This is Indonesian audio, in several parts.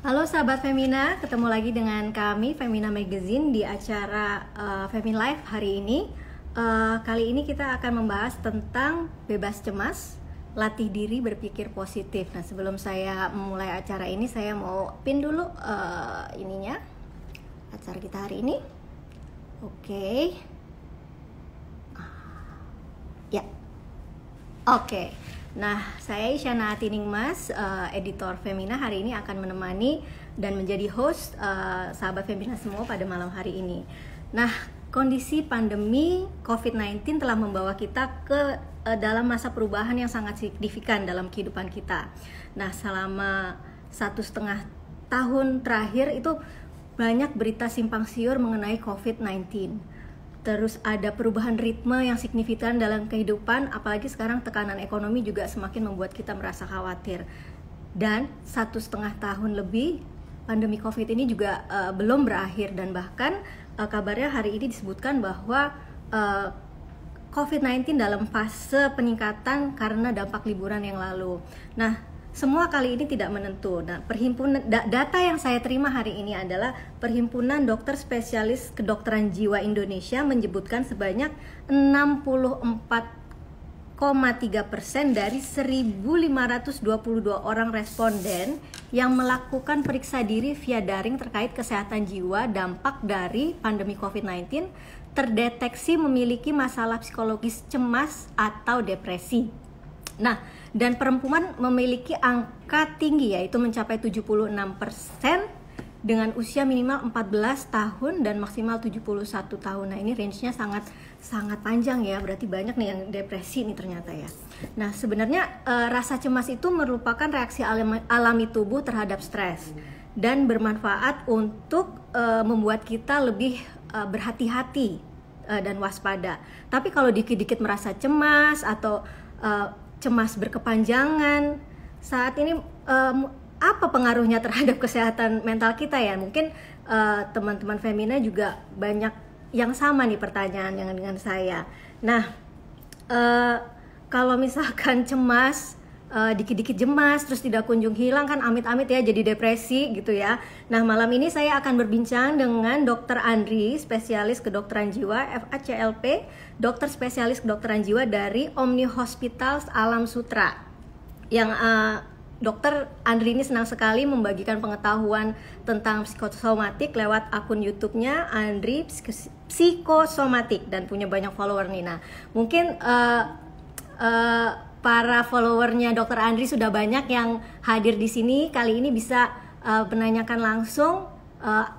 Halo sahabat Femina, ketemu lagi dengan kami Femina Magazine di acara Femin Live hari ini. Kali ini kita akan membahas tentang bebas cemas, latih diri berpikir positif. Nah, sebelum saya memulai acara ini, saya mau pin dulu ininya acara kita hari ini. Oke. Ya. Oke. Nah, saya Isyana Atiningmas, editor Femina, hari ini akan menemani dan menjadi host sahabat Femina semua pada malam hari ini. Nah, kondisi pandemi COVID-19 telah membawa kita ke dalam masa perubahan yang sangat signifikan dalam kehidupan kita. Nah, selama 1,5 tahun terakhir itu banyak berita simpang siur mengenai COVID-19. Terus ada perubahan ritme yang signifikan dalam kehidupan, apalagi sekarang tekanan ekonomi juga semakin membuat kita merasa khawatir. Dan 1,5 tahun lebih pandemi COVID ini juga belum berakhir, dan bahkan kabarnya hari ini disebutkan bahwa COVID-19 dalam fase peningkatan karena dampak liburan yang lalu. Nah, semua kali ini tidak menentu. Nah, data yang saya terima hari ini adalah Perhimpunan Dokter Spesialis Kedokteran Jiwa Indonesia menyebutkan sebanyak 64,3% dari 1.522 orang responden yang melakukan periksa diri via daring terkait kesehatan jiwa dampak dari pandemi COVID-19 terdeteksi memiliki masalah psikologis cemas atau depresi. Nah, dan perempuan memiliki angka tinggi, yaitu mencapai 76% dengan usia minimal 14 tahun dan maksimal 71 tahun. Nah, ini range-nya sangat panjang ya, berarti banyak nih yang depresi nih ternyata ya. Nah, sebenarnya rasa cemas itu merupakan reaksi alami tubuh terhadap stres dan bermanfaat untuk membuat kita lebih berhati-hati dan waspada. Tapi kalau dikit-dikit merasa cemas atau cemas berkepanjangan saat ini, apa pengaruhnya terhadap kesehatan mental kita ya? Mungkin teman-teman Femina juga banyak yang sama nih pertanyaan yang dengan saya. Nah, kalau misalkan cemas, dikit-dikit cemas terus tidak kunjung hilang, kan amit-amit ya jadi depresi gitu ya. Nah, malam ini saya akan berbincang dengan Dr. Andri, spesialis kedokteran jiwa FACLP, dokter spesialis kedokteran jiwa dari Omni Hospitals Alam Sutera. Yang Dokter Andri ini senang sekali membagikan pengetahuan tentang psikosomatik lewat akun YouTube-nya Andri Psikosomatik dan punya banyak follower nih. Nah, mungkin para followernya Dr. Andri sudah banyak yang hadir di sini. Kali ini bisa menanyakan langsung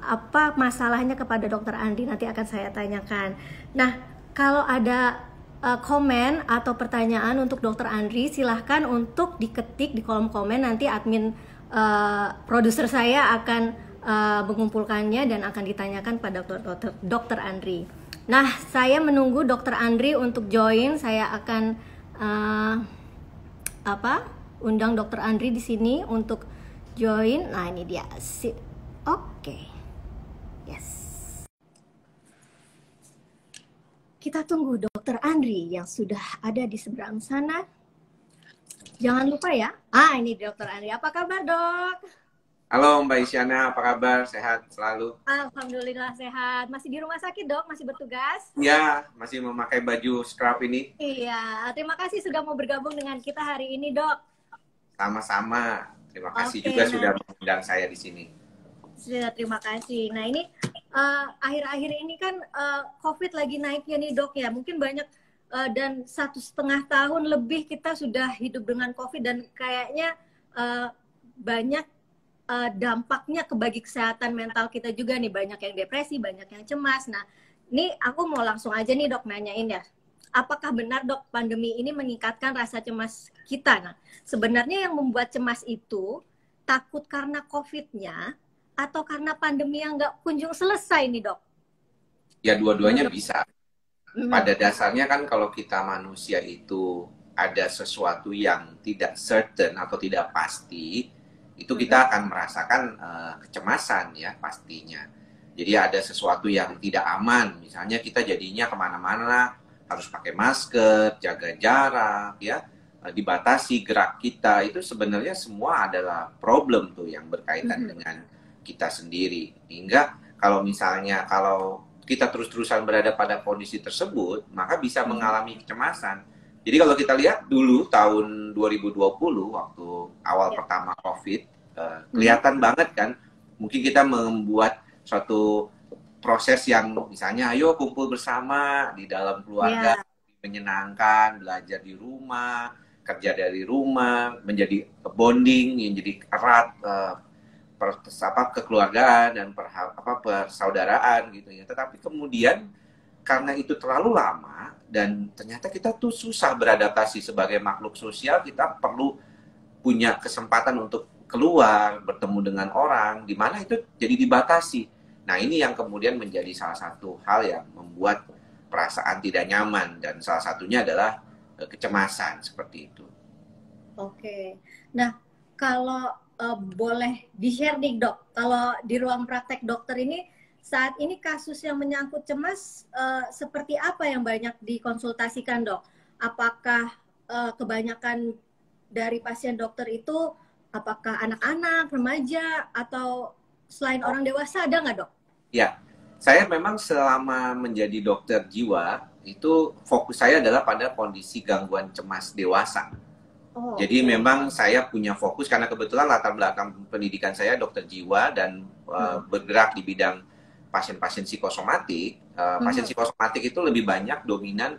apa masalahnya kepada Dr. Andri, nanti akan saya tanyakan. Nah, kalau ada komen atau pertanyaan untuk Dr. Andri, silahkan untuk diketik di kolom komen. Nanti admin produser saya akan mengumpulkannya dan akan ditanyakan pada Dr. Andri. Nah, saya menunggu Dr. Andri untuk join. Saya akan undang Dr. Andri di sini untuk join. Nah, ini dia. Oke. Yes. Kita tunggu Dr. Andri yang sudah ada di seberang sana. Jangan lupa ya. Ini Dr. Andri. Apa kabar, Dok? Halo Mbak Isyana, apa kabar? Sehat selalu? Alhamdulillah sehat. Masih di rumah sakit, Dok? Masih bertugas? Ya, masih memakai baju scrub ini. Iya, terima kasih sudah mau bergabung dengan kita hari ini, Dok. Sama-sama. Terima kasih juga sudah mengundang saya di sini. Terima kasih. Nah, ini akhir-akhir ini kan COVID lagi naiknya nih, Dok ya. Mungkin banyak dan 1,5 tahun lebih kita sudah hidup dengan COVID, dan kayaknya banyak dampaknya bagi kesehatan mental kita juga nih. Banyak yang depresi, banyak yang cemas. Nah, ini aku mau langsung aja nih, Dok, nanyain ya. Apakah benar, Dok, pandemi ini meningkatkan rasa cemas kita? Nah, sebenarnya yang membuat cemas itu takut karena COVID-nya atau karena pandemi yang nggak kunjung selesai nih, Dok? Ya, dua-duanya bisa. Pada dasarnya kan kalau kita manusia itu ada sesuatu yang tidak certain atau tidak pasti, itu kita akan merasakan kecemasan ya pastinya. Jadi ada sesuatu yang tidak aman, misalnya kita jadinya kemana-mana harus pakai masker, jaga jarak ya, dibatasi gerak kita, itu sebenarnya semua adalah problem tuh yang berkaitan dengan kita sendiri. Hingga kalau misalnya kalau kita terus-terusan berada pada kondisi tersebut, maka bisa mengalami kecemasan. Jadi kalau kita lihat dulu tahun 2020 waktu awal pertama COVID, kelihatan banget kan, mungkin kita membuat suatu proses yang misalnya ayo kumpul bersama di dalam keluarga, menyenangkan, belajar di rumah, kerja dari rumah, menjadi bonding yang jadi erat, kekeluargaan dan persaudaraan gitu ya. Tetapi kemudian karena itu terlalu lama dan ternyata kita tuh susah beradaptasi sebagai makhluk sosial, kita perlu punya kesempatan untuk keluar, bertemu dengan orang, di mana itu jadi dibatasi. Nah, ini yang kemudian menjadi salah satu hal yang membuat perasaan tidak nyaman, dan salah satunya adalah kecemasan seperti itu. Oke. Nah, kalau boleh di-share nih dok, kalau di ruang praktek dokter ini saat ini kasus yang menyangkut cemas seperti apa yang banyak dikonsultasikan dok? Apakah kebanyakan dari pasien dokter itu apakah anak-anak, remaja, atau selain orang dewasa, ada nggak dok? Ya, saya memang selama menjadi dokter jiwa, itu fokus saya adalah pada kondisi gangguan cemas dewasa. Jadi memang saya punya fokus, karena kebetulan latar belakang pendidikan saya dokter jiwa dan bergerak di bidang pasien-pasien psikosomatik. Pasien psikosomatik itu lebih banyak dominan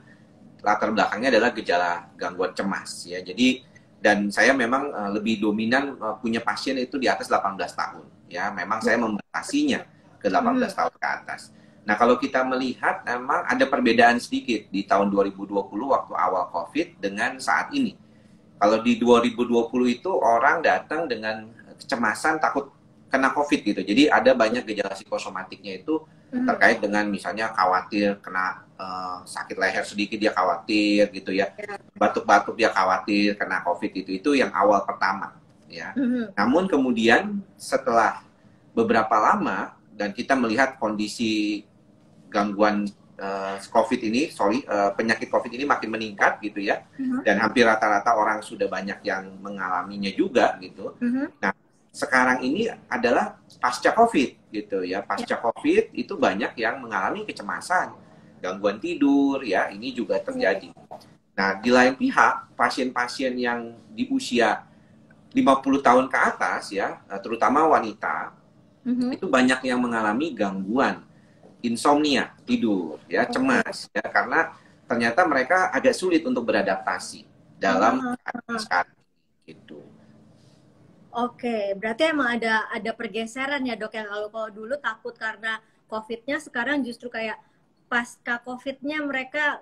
latar belakangnya adalah gejala gangguan cemas. Ya, jadi dan saya memang lebih dominan punya pasien itu di atas 18 tahun. Ya, memang saya membatasinya ke 18 tahun ke atas. Nah, kalau kita melihat memang ada perbedaan sedikit di tahun 2020 waktu awal COVID dengan saat ini. Kalau di 2020 itu orang datang dengan kecemasan takut kena COVID gitu. Jadi ada banyak gejala psikosomatiknya itu terkait dengan misalnya khawatir kena sakit leher sedikit, dia khawatir gitu ya. Batuk-batuk dia khawatir kena COVID itu yang awal pertama ya. Namun kemudian setelah beberapa lama dan kita melihat kondisi gangguan COVID ini, penyakit COVID ini makin meningkat gitu ya, dan hampir rata-rata orang sudah banyak yang mengalaminya juga gitu. Nah, sekarang ini adalah pasca COVID gitu ya, pasca COVID itu banyak yang mengalami kecemasan, gangguan tidur ya, ini juga terjadi. Nah, di lain pihak, pasien-pasien yang di usia 50 tahun ke atas ya, terutama wanita, itu banyak yang mengalami gangguan insomnia, tidur, ya, cemas, ya, karena ternyata mereka agak sulit untuk beradaptasi dalam sekarang gitu. Oke, berarti emang ada pergeseran ya dok, yang kalau dulu takut karena COVID-nya, sekarang justru kayak pasca COVID-nya mereka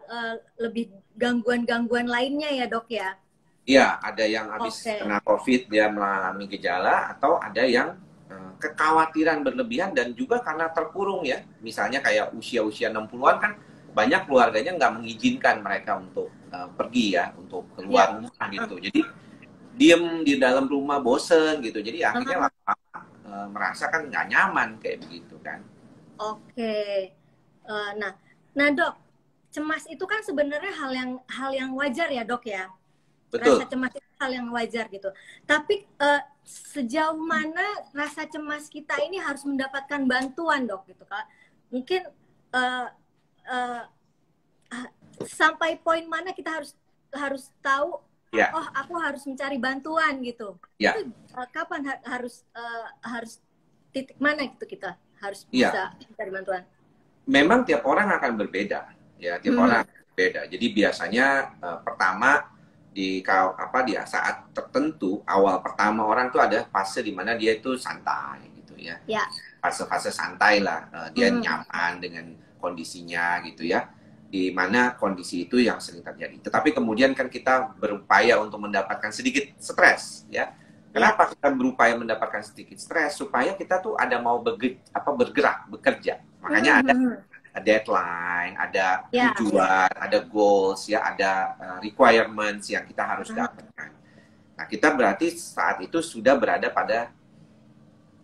lebih gangguan-gangguan lainnya ya dok ya? Iya, ada yang habis kena COVID dia mengalami gejala, atau ada yang kekhawatiran berlebihan dan juga karena terkurung ya. Misalnya kayak usia-usia 60-an kan banyak keluarganya nggak mengizinkan mereka untuk pergi ya, untuk keluar rumah gitu. Jadi diem di dalam rumah bosen gitu. Jadi akhirnya lama-lama merasa kan nggak nyaman kayak begitu kan. Oke. Nah dok, cemas itu kan sebenarnya hal yang wajar ya dok ya. Betul. Rasa cemas itu hal yang wajar gitu. Tapi sejauh mana rasa cemas kita ini harus mendapatkan bantuan dok gitu kan? Mungkin sampai poin mana kita harus tahu, oh aku harus mencari bantuan gitu. Itu kapan harus titik mana gitu kita harus bisa mencari bantuan? Memang tiap orang akan berbeda ya, tiap orang berbeda. Jadi biasanya pertama di saat tertentu, awal pertama orang tuh ada fase di mana dia itu santai gitu ya. Fase-fase santai lah, dia nyaman dengan kondisinya gitu ya. Di mana kondisi itu yang sering terjadi. Tetapi kemudian kan kita berupaya untuk mendapatkan sedikit stres ya. Kenapa kita berupaya mendapatkan sedikit stres? Supaya kita tuh ada mau bergerak, bekerja. Makanya ada deadline, ada tujuan, ada goals, ya, ada requirements yang kita harus dapatkan. Nah, kita berarti saat itu sudah berada pada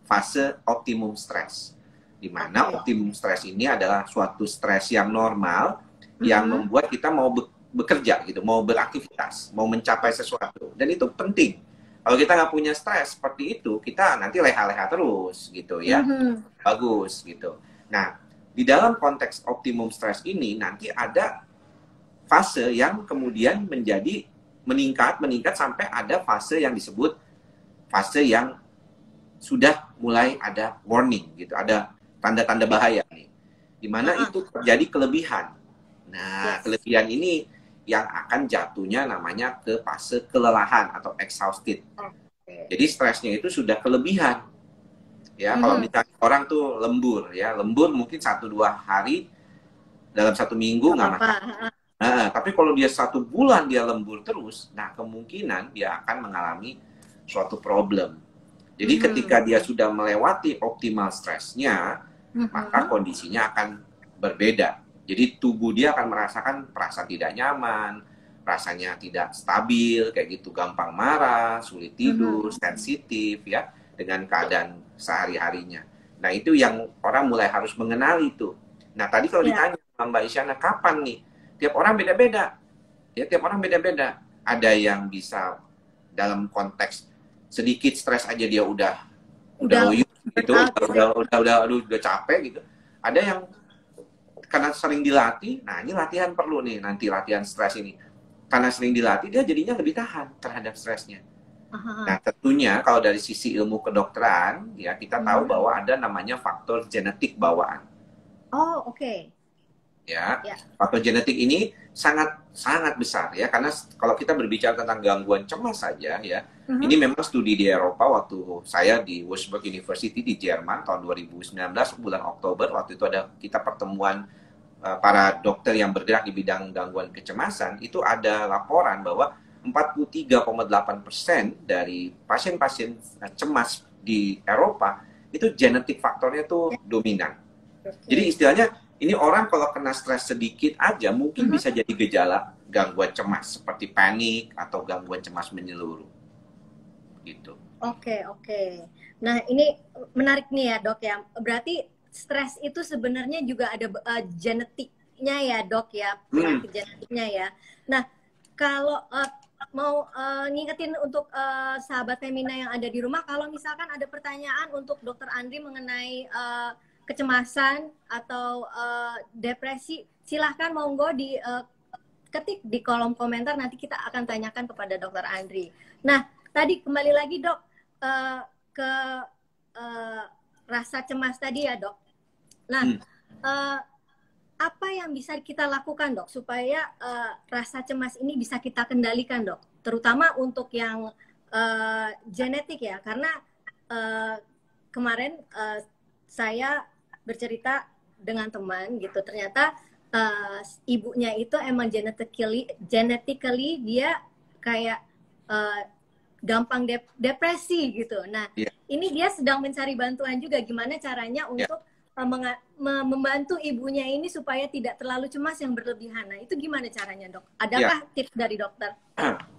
fase optimum stress, di mana optimum stress ini adalah suatu stres yang normal, yang membuat kita mau bekerja gitu, mau beraktivitas, mau mencapai sesuatu. Dan itu penting. Kalau kita nggak punya stres seperti itu, kita nanti leha-leha terus gitu ya. Bagus gitu. Nah, di dalam konteks optimum stres ini nanti ada fase yang kemudian menjadi meningkat sampai ada fase yang disebut fase yang sudah mulai ada warning gitu, ada tanda-tanda bahaya nih, dimana itu terjadi kelebihan. Nah, kelebihan ini yang akan jatuhnya namanya ke fase kelelahan atau exhausted. Jadi stresnya itu sudah kelebihan. Ya, kalau misalnya orang tuh lembur ya, lembur mungkin 1-2 hari dalam 1 minggu nggak masalah. Nah, tapi kalau dia 1 bulan dia lembur terus, nah kemungkinan dia akan mengalami suatu problem. Jadi ketika dia sudah melewati optimal stresnya, maka kondisinya akan berbeda. Jadi tubuh dia akan merasakan perasaan tidak nyaman, rasanya tidak stabil, kayak gitu, gampang marah, sulit tidur, sensitif ya, dengan keadaan sehari-harinya. Nah itu yang orang mulai harus mengenali itu. Nah tadi kalau ditanya Mbak Isyana, kapan nih? Tiap orang beda-beda. Ya, tiap orang beda-beda. Ada yang bisa dalam konteks sedikit stres aja dia udah loyo gitu, udah capek gitu. Ada yang karena sering dilatih, nah ini latihan perlu nih, nanti latihan stres ini. Karena sering dilatih, dia jadinya lebih tahan terhadap stresnya. Nah tentunya kalau dari sisi ilmu kedokteran, ya kita tahu bahwa ada namanya faktor genetik bawaan. Oh, oke. Ya, faktor genetik ini sangat besar ya, karena kalau kita berbicara tentang gangguan cemas saja ya, ini memang studi di Eropa waktu saya di Würzburg University di Jerman tahun 2019 bulan Oktober, waktu itu ada kita pertemuan para dokter yang bergerak di bidang gangguan kecemasan, itu ada laporan bahwa 43,8% dari pasien-pasien cemas di Eropa itu genetik faktornya tuh dominan. Jadi istilahnya ini orang kalau kena stres sedikit aja mungkin bisa jadi gejala gangguan cemas seperti panik atau gangguan cemas menyeluruh. Gitu. Oke. Nah, ini menarik nih ya, Dok ya. Berarti stres itu sebenarnya juga ada genetiknya ya, Dok ya. Penyakit genetiknya ya. Nah, kalau mau ngingetin untuk sahabat Femina yang ada di rumah, kalau misalkan ada pertanyaan untuk Dokter Andri mengenai kecemasan atau depresi, silahkan monggo ketik di kolom komentar, nanti kita akan tanyakan kepada Dokter Andri. Nah, tadi kembali lagi Dok ke rasa cemas tadi ya Dok. Nah, apa yang bisa kita lakukan Dok supaya rasa cemas ini bisa kita kendalikan Dok? Terutama untuk yang genetik ya, karena kemarin saya bercerita dengan teman gitu, ternyata ibunya itu emang genetically dia kayak gampang depresi gitu. Nah, ini dia sedang mencari bantuan juga gimana caranya untuk membantu ibunya ini supaya tidak terlalu cemas yang berlebihan. Nah, itu gimana caranya, Dok? Adakah tips dari dokter?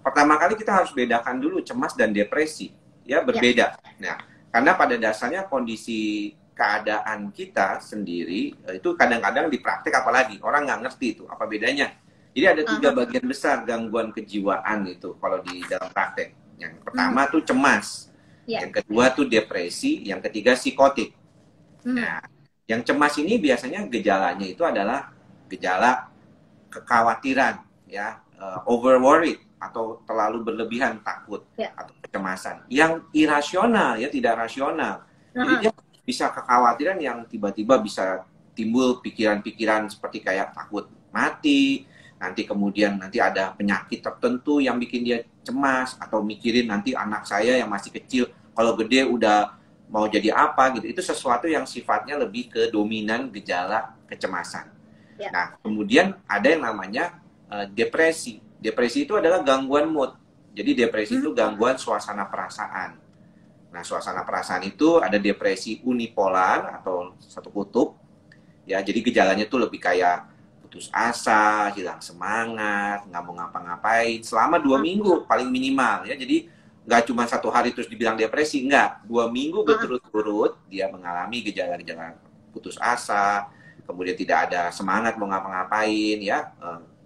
Pertama kali kita harus bedakan dulu cemas dan depresi. Ya, berbeda. Nah, karena pada dasarnya kondisi keadaan kita sendiri itu kadang-kadang di praktek apalagi orang nggak ngerti itu apa bedanya. Jadi ada 3 bagian besar gangguan kejiwaan itu kalau di dalam praktek. Yang pertama tuh cemas, yang kedua tuh depresi, yang ketiga psikotik. Nah, yang cemas ini biasanya gejalanya itu adalah gejala kekhawatiran, ya, over worried atau terlalu berlebihan takut atau kecemasan. Yang irasional ya, tidak rasional. Jadi dia bisa kekhawatiran yang tiba-tiba bisa timbul pikiran-pikiran seperti kayak takut mati, nanti kemudian nanti ada penyakit tertentu yang bikin dia cemas, atau mikirin nanti anak saya yang masih kecil kalau gede udah mau jadi apa gitu. Itu sesuatu yang sifatnya lebih ke dominan gejala kecemasan. Nah, kemudian ada yang namanya depresi. Depresi itu adalah gangguan mood. Jadi depresi itu gangguan suasana perasaan. Nah, suasana perasaan itu ada depresi unipolar atau satu kutub. Ya, jadi gejalanya tuh lebih kayak putus asa, hilang semangat, nggak mau ngapa-ngapain selama 2 minggu paling minimal ya. Jadi nggak cuma 1 hari terus dibilang depresi, nggak. 2 minggu berturut-turut dia mengalami gejala-gejala putus asa, kemudian tidak ada semangat mau ngapa-ngapain ya,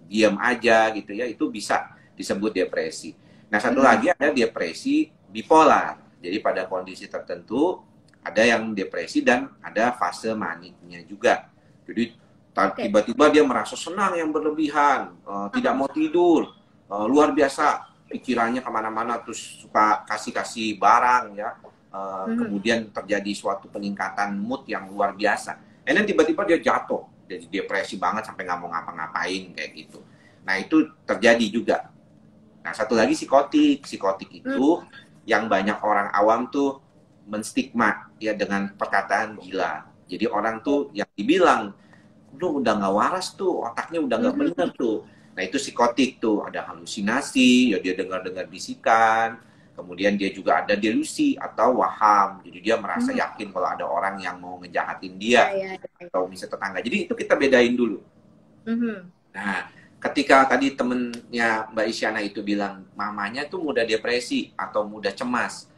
diam aja gitu ya, itu bisa disebut depresi. Nah, satu lagi ada depresi bipolar. Jadi pada kondisi tertentu ada yang depresi dan ada fase maniknya juga. Jadi tiba-tiba dia merasa senang yang berlebihan, tidak mau tidur, luar biasa, pikirannya kemana-mana, terus suka kasih-kasih barang ya. Kemudian terjadi suatu peningkatan mood yang luar biasa. Dan tiba-tiba dia jatuh, jadi depresi banget sampai nggak mau ngapa-ngapain kayak gitu. Nah, itu terjadi juga. Nah, satu lagi psikotik. Psikotik itu yang banyak orang awam tuh menstigma ya dengan perkataan gila. Jadi orang tuh yang dibilang, udah nggak waras tuh, otaknya udah nggak bener tuh. Nah, itu psikotik tuh, ada halusinasi, ya dia dengar-dengar bisikan. Kemudian dia juga ada delusi atau waham. Jadi dia merasa yakin kalau ada orang yang mau ngejahatin dia atau misalnya tetangga. Jadi itu kita bedain dulu. Nah, ketika tadi temennya Mbak Isyana itu bilang mamanya tuh mudah depresi atau mudah cemas,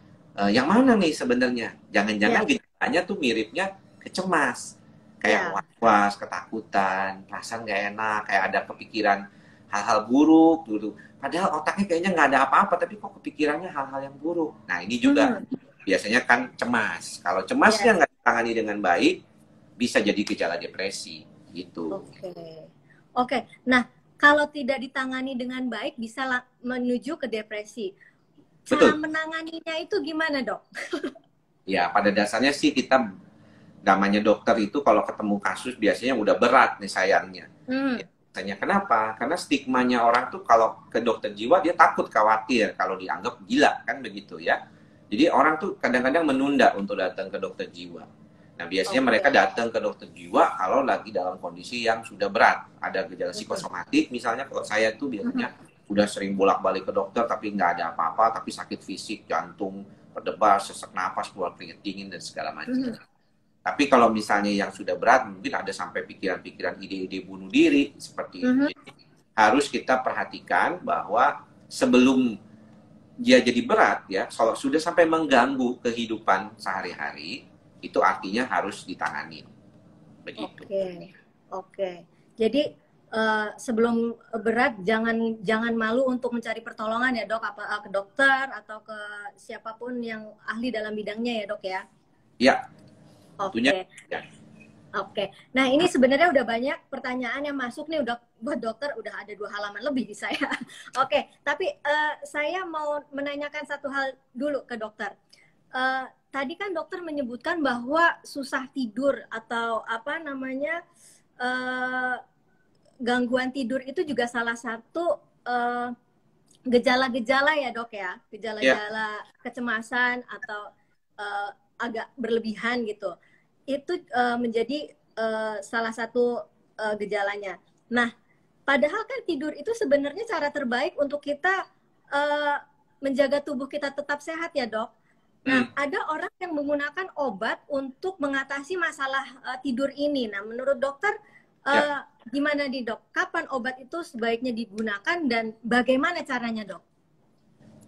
yang mana nih sebenarnya? Jangan-jangan gejalanya tuh miripnya kecemas, kayak was-was, ketakutan, perasaan nggak enak, kayak ada kepikiran hal-hal buruk dulu. Padahal otaknya kayaknya nggak ada apa-apa, tapi kok kepikirannya hal-hal yang buruk. Nah, ini juga biasanya kan cemas. Kalau cemasnya nggak ditangani dengan baik, bisa jadi gejala depresi gitu. Oke. Nah, kalau tidak ditangani dengan baik bisa menuju ke depresi. Cara menanganinya itu gimana, Dok? Ya, pada dasarnya sih kita namanya dokter itu kalau ketemu kasus biasanya udah berat nih sayangnya. Tanya kenapa? Karena stigmanya orang tuh kalau ke dokter jiwa dia takut, khawatir kalau dianggap gila, kan begitu ya. Jadi orang tuh kadang-kadang menunda untuk datang ke dokter jiwa. Nah, biasanya mereka datang ke dokter jiwa kalau lagi dalam kondisi yang sudah berat. Ada gejala psikosomatik, misalnya kalau saya tuh biasanya udah sering bolak-balik ke dokter tapi nggak ada apa-apa, tapi sakit fisik, jantung berdebar, sesak napas, keluar keringat dingin dan segala macam. Tapi kalau misalnya yang sudah berat, mungkin ada sampai pikiran-pikiran ide-ide bunuh diri seperti itu. Jadi, harus kita perhatikan bahwa sebelum dia jadi berat ya, kalau sudah sampai mengganggu kehidupan sehari-hari, itu artinya harus ditangani. Begitu. Oke. Jadi sebelum berat jangan malu untuk mencari pertolongan ya, Dok, apa ke dokter atau ke siapapun yang ahli dalam bidangnya ya, Dok ya. Iya. Oke. Nah, ini sebenarnya udah banyak pertanyaan yang masuk nih, udah buat dokter udah ada 2 halaman lebih di saya. Oke, tapi saya mau menanyakan satu hal dulu ke dokter. Tadi kan dokter menyebutkan bahwa susah tidur atau apa namanya gangguan tidur itu juga salah satu gejala-gejala ya, Dok ya, gejala-gejala kecemasan atau agak berlebihan gitu. Itu menjadi salah satu gejalanya. Nah, padahal kan tidur itu sebenarnya cara terbaik untuk kita menjaga tubuh kita tetap sehat ya, Dok. Nah, ada orang yang menggunakan obat untuk mengatasi masalah tidur ini. Nah, menurut dokter gimana nih, Dok? Kapan obat itu sebaiknya digunakan dan bagaimana caranya, Dok?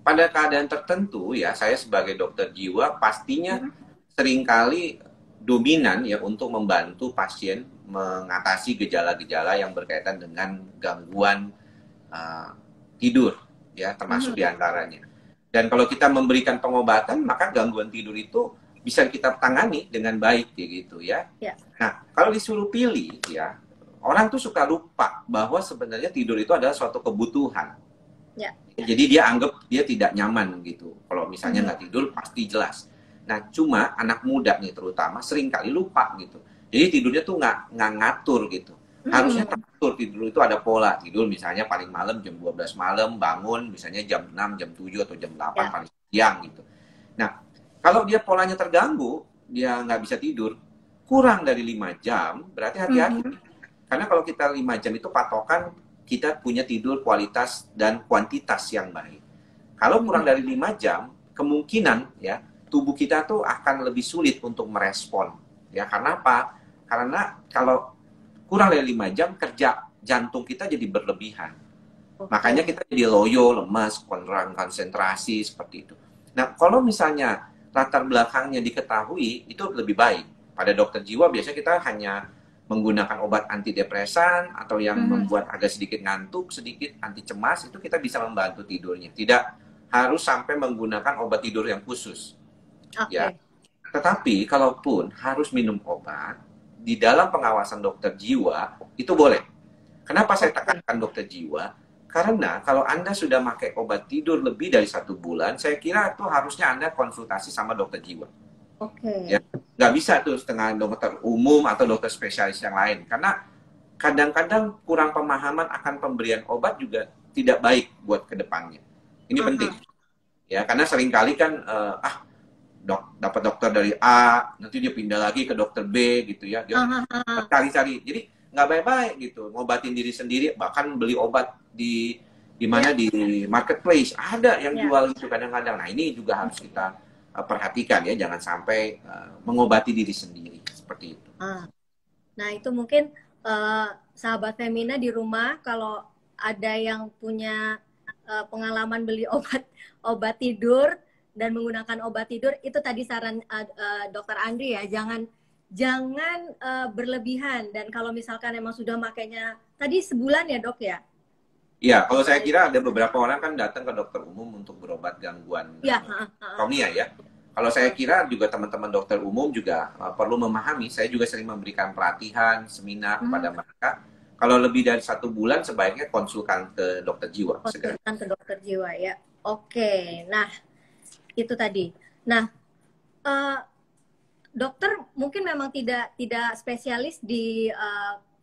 Pada keadaan tertentu ya, saya sebagai dokter jiwa pastinya seringkali dominan ya untuk membantu pasien mengatasi gejala-gejala yang berkaitan dengan gangguan tidur ya, termasuk diantaranya. Dan kalau kita memberikan pengobatan, maka gangguan tidur itu bisa kita tangani dengan baik gitu ya. Nah, kalau disuruh pilih ya, orang tuh suka lupa bahwa sebenarnya tidur itu adalah suatu kebutuhan. Jadi dia anggap dia tidak nyaman gitu. Kalau misalnya nggak tidur pasti jelas. Nah, cuma anak muda nih terutama sering kali lupa gitu. Jadi tidurnya tuh nggak ngatur gitu. Harusnya teratur, tidur itu ada pola. Tidur misalnya paling malam jam 12 malam, bangun misalnya jam 6, jam 7, atau jam 8 paling siang gitu. Nah, kalau dia polanya terganggu, dia nggak bisa tidur, kurang dari 5 jam, berarti hati-hati. Karena kalau kita 5 jam itu patokan kita punya tidur kualitas dan kuantitas yang baik. Kalau kurang dari 5 jam, kemungkinan ya, tubuh kita tuh akan lebih sulit untuk merespon. Ya, karena apa? Karena kalau kurang dari 5 jam, kerja jantung kita jadi berlebihan. Makanya kita jadi loyo, lemas, kurang konsentrasi, seperti itu. Nah, kalau misalnya latar belakangnya diketahui, itu lebih baik. Pada dokter jiwa biasanya kita hanya menggunakan obat antidepresan atau yang membuat agak sedikit ngantuk, sedikit anti cemas, itu kita bisa membantu tidurnya. Tidak harus sampai menggunakan obat tidur yang khusus. Ya. Tetapi kalaupun harus minum obat di dalam pengawasan dokter jiwa itu boleh. Kenapa saya tekankan dokter jiwa? Karena kalau Anda sudah pakai obat tidur lebih dari 1 bulan, saya kira itu harusnya Anda konsultasi sama dokter jiwa. Ya, nggak bisa tuh dengan dokter umum atau dokter spesialis yang lain, karena kadang-kadang kurang pemahaman akan pemberian obat juga tidak baik buat kedepannya. Ini penting, ya, karena seringkali kan dapat dokter dari A, nanti dia pindah lagi ke dokter B gitu ya, dia cari-cari, jadi nggak baik-baik gitu, ngobatin diri sendiri, bahkan beli obat di mana di marketplace ada yang jual itu kadang-kadang. Nah ini juga harus kita perhatikan ya, jangan sampai mengobati diri sendiri seperti itu. Nah itu mungkin sahabat Femina di rumah kalau ada yang punya pengalaman beli obat tidur dan menggunakan obat tidur, itu tadi saran Dokter Andri ya, jangan berlebihan. Dan kalau misalkan emang sudah makainya tadi sebulan ya dok ya? Iya, kalau saya kira ada beberapa orang kan datang ke dokter umum untuk berobat gangguan insomnia ya. Kalau saya kira juga teman-teman dokter umum juga perlu memahami, saya juga sering memberikan pelatihan, seminar kepada mereka. Kalau lebih dari 1 bulan sebaiknya konsulkan ke dokter jiwa. Konsulkan ke dokter jiwa ya. Oke, nah itu tadi. Nah, dokter mungkin memang tidak spesialis di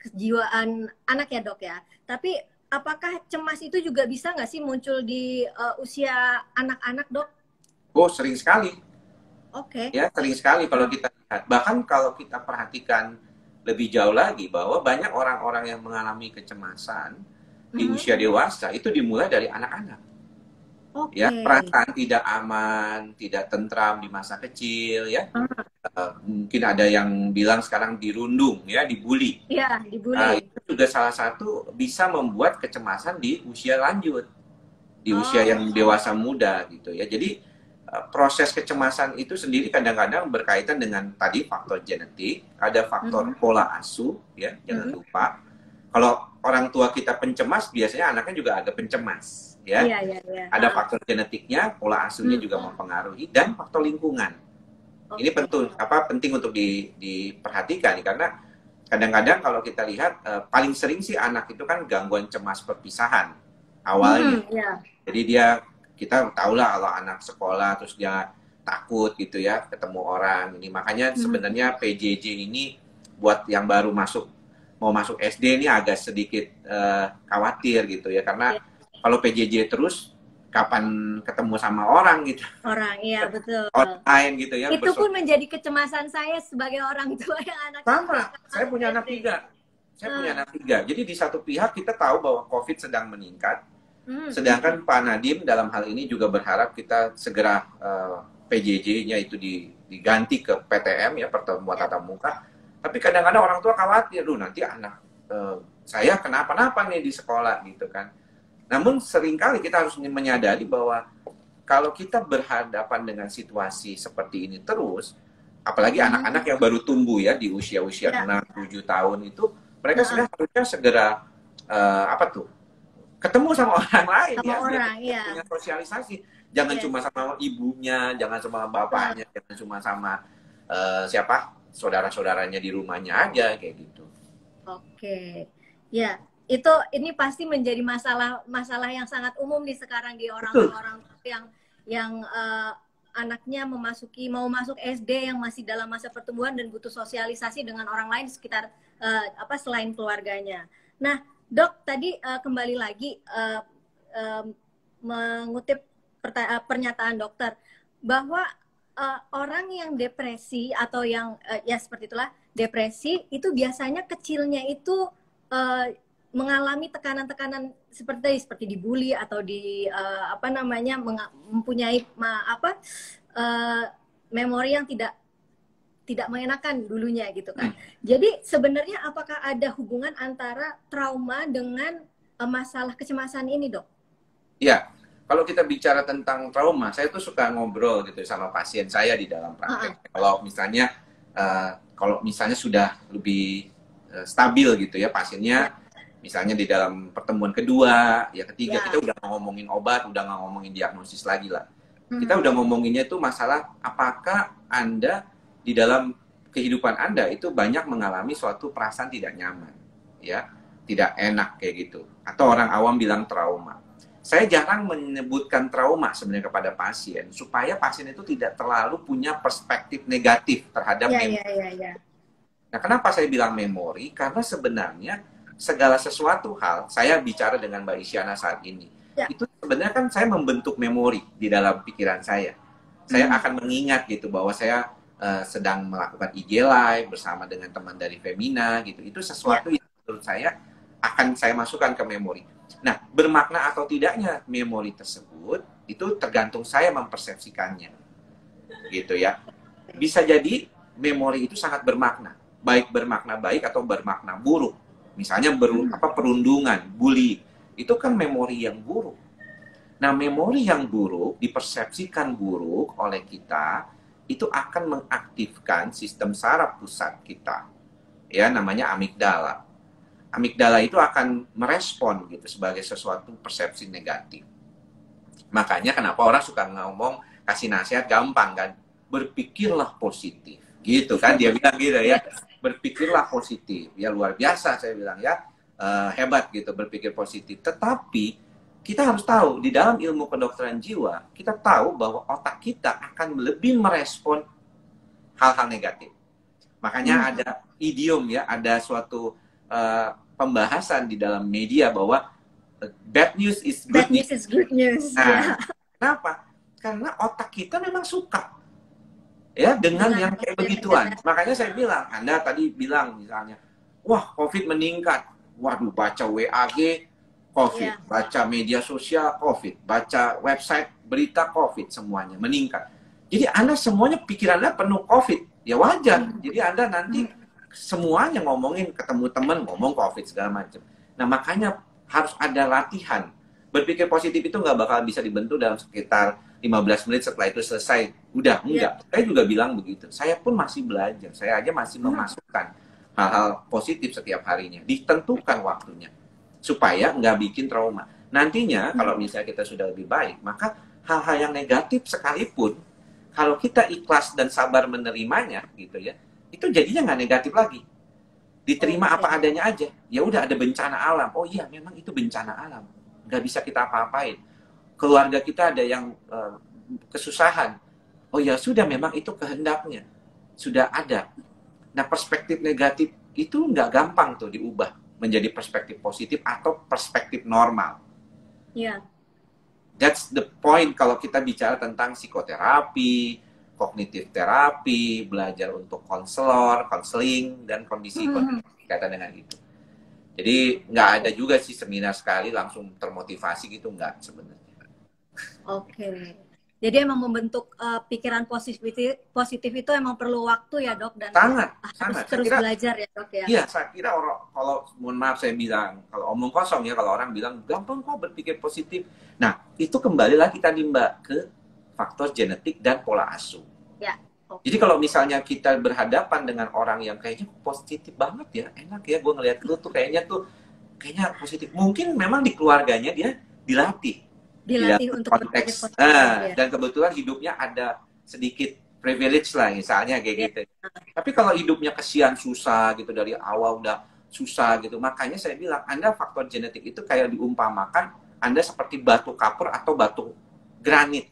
kejiwaan anak ya dok ya. Tapi apakah cemas itu juga bisa nggak sih muncul di usia anak-anak dok? Oh sering sekali. Ya sering sekali kalau kita lihat. Bahkan kalau kita perhatikan lebih jauh lagi bahwa banyak orang-orang yang mengalami kecemasan di usia dewasa itu dimulai dari anak-anak. Ya, perasaan tidak aman, tidak tentram di masa kecil ya. Mungkin ada yang bilang sekarang dirundung ya, dibully. Iya, dibully. Itu juga salah satu bisa membuat kecemasan di usia lanjut, di usia yang dewasa muda gitu ya. Jadi proses kecemasan itu sendiri kadang-kadang berkaitan dengan tadi faktor genetik, ada faktor pola asuh ya, jangan lupa. Kalau orang tua kita pencemas, biasanya anaknya juga agak pencemas. Ya, ada faktor genetiknya, pola asuhnya juga mempengaruhi, dan faktor lingkungan. Ini penting untuk diperhatikan karena kadang-kadang kalau kita lihat paling sering sih anak itu kan gangguan cemas perpisahan awalnya. Jadi kita tahulah kalau anak sekolah terus dia takut gitu ya ketemu orang. Ini makanya sebenarnya PJJ ini buat yang baru mau masuk SD ini agak sedikit khawatir gitu ya, karena kalau PJJ terus kapan ketemu sama orang gitu. Iya betul. Online gitu ya. Itu pun menjadi kecemasan saya sebagai orang tua yang anak. Sama, saya punya anak 3. Jadi di satu pihak kita tahu bahwa COVID sedang meningkat. Sedangkan Pak Nadiem dalam hal ini juga berharap kita segera PJJ-nya itu diganti ke PTM ya, pertemuan tatap muka. Tapi kadang-kadang orang tua khawatir, nanti anak saya kenapa-napa nih di sekolah gitu kan. Namun seringkali kita harus menyadari bahwa kalau kita berhadapan dengan situasi seperti ini terus, apalagi anak-anak yang baru tumbuh ya di usia-usia 6-7 tahun itu, mereka harusnya segera ketemu sama orang lain punya sosialisasi. Jangan cuma sama ibunya, jangan sama bapaknya, jangan cuma sama saudara-saudaranya di rumahnya aja kayak gitu. Ya. Ini pasti menjadi masalah yang sangat umum nih sekarang di orang-orang yang anaknya mau masuk SD yang masih dalam masa pertumbuhan dan butuh sosialisasi dengan orang lain sekitar selain keluarganya. Nah, Dok, tadi kembali lagi mengutip pernyataan dokter bahwa orang yang depresi atau yang ya seperti itulah depresi itu biasanya kecilnya itu mengalami tekanan-tekanan seperti dibully atau mempunyai memori yang tidak mengenakan dulunya gitu kan. Jadi sebenarnya apakah ada hubungan antara trauma dengan masalah kecemasan ini, Dok? Ya, kalau kita bicara tentang trauma, saya tuh suka ngobrol gitu sama pasien saya di dalam praktek. Kalau misalnya sudah lebih stabil gitu ya pasiennya. Misalnya di dalam pertemuan kedua, ya ketiga, kita udah ngomongin obat, udah nggak ngomongin diagnosis lagi lah. Kita udah ngomonginnya itu masalah apakah Anda di dalam kehidupan Anda itu banyak mengalami suatu perasaan tidak nyaman, ya, tidak enak kayak gitu. Atau orang awam bilang trauma. Saya jarang menyebutkan trauma sebenarnya kepada pasien supaya pasien itu tidak terlalu punya perspektif negatif terhadap memori. Nah, kenapa saya bilang memori? Karena sebenarnya segala sesuatu hal, saya bicara dengan Mbak Isyana saat ini, itu sebenarnya kan saya membentuk memori di dalam pikiran saya. Saya akan mengingat gitu bahwa saya sedang melakukan IG Live bersama dengan teman dari Femina gitu. Itu sesuatu yang menurut saya akan saya masukkan ke memori. Nah, bermakna atau tidaknya memori tersebut itu tergantung saya mempersepsikannya. Gitu ya. Bisa jadi memori itu sangat bermakna, baik bermakna baik atau bermakna buruk. Misalnya perundungan, bully, itu kan memori yang buruk. Nah, memori yang buruk dipersepsikan buruk oleh kita itu akan mengaktifkan sistem saraf pusat kita. Ya, namanya amigdala. Amigdala itu akan merespon gitu sebagai sesuatu persepsi negatif. Makanya kenapa orang suka ngomong kasih nasihat gampang kan? Berpikirlah positif. Gitu kan dia bilang gitu ya. Berpikirlah positif. Ya luar biasa saya bilang ya. Hebat gitu berpikir positif. Tetapi kita harus tahu di dalam ilmu kedokteran jiwa, kita tahu bahwa otak kita akan lebih merespon hal-hal negatif. Makanya ada idiom ya, ada suatu pembahasan di dalam media bahwa bad news is good news. Bad news is good news. Nah, kenapa? Karena otak kita memang suka ya dengan yang kayak begituan. Makanya saya bilang, Anda tadi bilang misalnya, wah COVID meningkat, waduh baca WAG COVID, baca media sosial COVID, baca website berita COVID, semuanya meningkat. Jadi Anda semuanya pikirannya penuh COVID, ya wajar. Jadi Anda nanti semuanya ngomongin, ketemu teman ngomong COVID segala macam. Nah makanya harus ada latihan. Berpikir positif itu nggak bakal bisa dibentuk dalam sekitar 15 menit setelah itu selesai. Udah, enggak. Saya juga bilang begitu. Saya pun masih belajar. Saya aja masih memasukkan hal-hal positif setiap harinya. Ditentukan waktunya. Supaya nggak bikin trauma. Nantinya, kalau misalnya kita sudah lebih baik, maka hal-hal yang negatif sekalipun, kalau kita ikhlas dan sabar menerimanya, gitu ya, itu jadinya nggak negatif lagi. Diterima apa adanya aja. Ya udah ada bencana alam. Oh iya, memang itu bencana alam. Nggak bisa kita apa-apain. Keluarga kita ada yang kesusahan. Oh ya sudah, memang itu kehendaknya. Sudah ada. Nah, perspektif negatif itu nggak gampang tuh diubah menjadi perspektif positif atau perspektif normal. Iya. That's the point kalau kita bicara tentang psikoterapi, kognitif terapi, belajar untuk konselor, konseling, dan kondisi berkaitan dengan itu. Jadi nggak ada juga sih seminar sekali langsung termotivasi gitu, nggak sebenarnya. Oke. Jadi emang membentuk pikiran positif itu emang perlu waktu ya dok, dan harus terus belajar ya dok ya. Iya, saya kira kalau mohon maaf saya bilang, kalau omong kosong ya, kalau orang bilang gampang kok berpikir positif. Nah, itu kembali lagi tadi Mbak ke faktor genetik dan pola asuh. Ya. Okay. Jadi kalau misalnya kita berhadapan dengan orang yang kayaknya positif banget ya, enak ya, gue ngeliat lu tuh kayaknya positif. Mungkin memang di keluarganya dia dilatih untuk konteks. Dan kebetulan hidupnya ada sedikit privilege lah misalnya kayak gitu. Tapi kalau hidupnya kesian susah gitu dari awal udah susah gitu, makanya saya bilang Anda faktor genetik itu kayak diumpamakan Anda seperti batu kapur atau batu granit.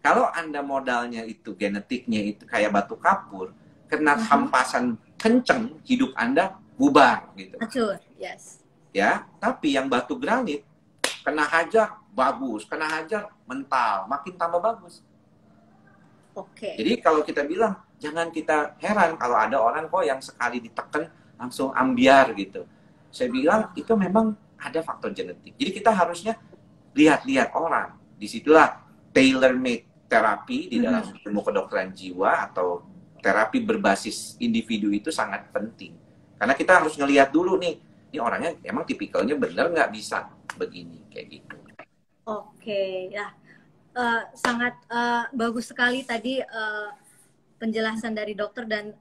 Kalau Anda modalnya itu genetiknya itu kayak batu kapur, kena hampasan kenceng hidup Anda bubar gitu. Betul, yes. Ya, tapi yang batu granit kena hajar bagus, kena hajar mental, makin tambah bagus. Oke. Jadi kalau kita bilang, jangan kita heran kalau ada orang kok yang sekali ditekan langsung ambiar gitu. Saya bilang itu memang ada faktor genetik. Jadi kita harusnya lihat-lihat orang. Disitulah tailor-made terapi di dalam ilmu kedokteran jiwa atau terapi berbasis individu itu sangat penting. Karena kita harus ngelihat dulu nih, ini orangnya emang tipikalnya bener nggak bisa begini, kayak gitu. Oke, ya sangat bagus sekali tadi penjelasan dari dokter, dan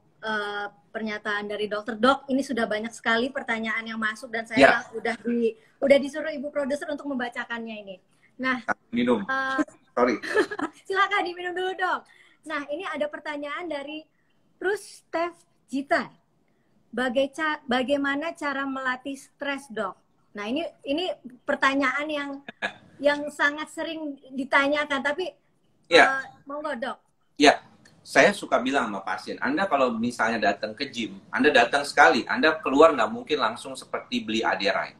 pernyataan dari dokter. Dok, ini sudah banyak sekali pertanyaan yang masuk dan saya udah disuruh ibu produser untuk membacakannya ini. Nah, minum. Sorry. Silakan diminum dulu, Dok. Nah, ini ada pertanyaan dari Rustev Jita. Bagaimana cara melatih stres, Dok? Nah, ini pertanyaan yang sangat sering ditanyakan, tapi monggo, Dok. Ya, saya suka bilang sama pasien, Anda kalau misalnya datang ke gym, Anda datang sekali, Anda keluar nggak mungkin langsung seperti beli Aderai.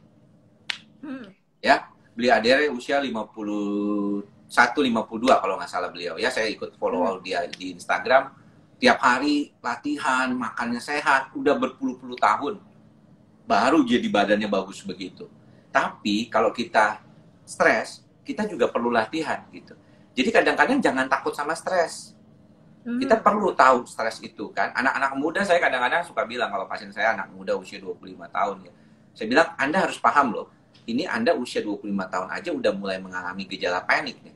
Ya, beli Aderai usia 51-52 kalau nggak salah beliau. Ya, saya ikut follow dia di Instagram. Tiap hari latihan, makannya sehat, udah berpuluh-puluh tahun. Baru jadi badannya bagus begitu. Tapi kalau kita stres, kita juga perlu latihan gitu. Jadi kadang-kadang jangan takut sama stres. Kita perlu tahu stres itu kan. Anak-anak muda saya kadang-kadang suka bilang, kalau pasien saya anak muda usia 25 tahun ya. Saya bilang, Anda harus paham loh. Ini Anda usia 25 tahun aja udah mulai mengalami gejala panik nih.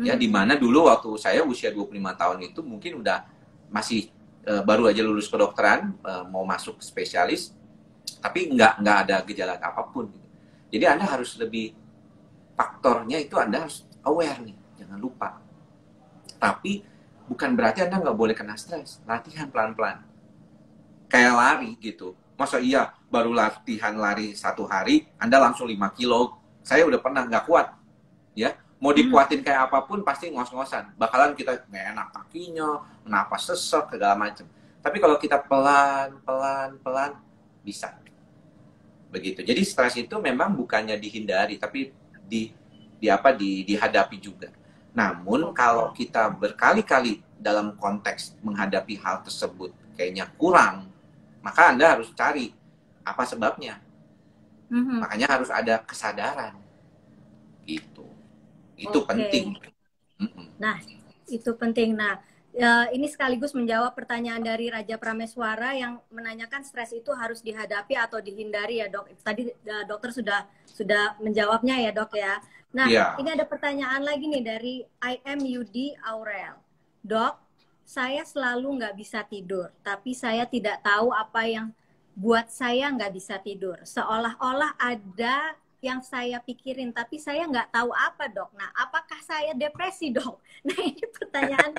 Ya, dimana dulu waktu saya usia 25 tahun itu mungkin udah masih baru aja lulus kedokteran, mau masuk spesialis, tapi nggak ada gejala apapun. Jadi Anda harus lebih, faktornya itu Anda harus aware nih, jangan lupa. Tapi bukan berarti Anda nggak boleh kena stres. Latihan pelan-pelan. Kayak lari gitu. Masa iya baru latihan lari 1 hari, Anda langsung 5 kilo. Saya udah pernah nggak kuat. Ya, mau dikuatin kayak apapun pasti ngos-ngosan. Bakalan kita nggak enak kakinya, napas sesek, segala macam. Tapi kalau kita pelan-pelan bisa. Begitu. Jadi stres itu memang bukannya dihindari, tapi dihadapi juga. Namun kalau kita berkali-kali dalam konteks menghadapi hal tersebut kayaknya kurang, maka Anda harus cari apa sebabnya. Makanya harus ada kesadaran. Gitu. Itu penting. Nah, itu penting. Nah, ini sekaligus menjawab pertanyaan dari Raja Prameswara yang menanyakan stres itu harus dihadapi atau dihindari ya, Dok. Tadi dokter sudah menjawabnya ya, Dok ya. Nah, ini ada pertanyaan lagi nih dari IMUD Aurel. Dok, saya selalu nggak bisa tidur, tapi saya tidak tahu apa yang buat saya nggak bisa tidur. Seolah-olah ada yang saya pikirin, tapi saya nggak tahu apa, Dok. Nah, apakah saya depresi, Dok? Nah, ini pertanyaan.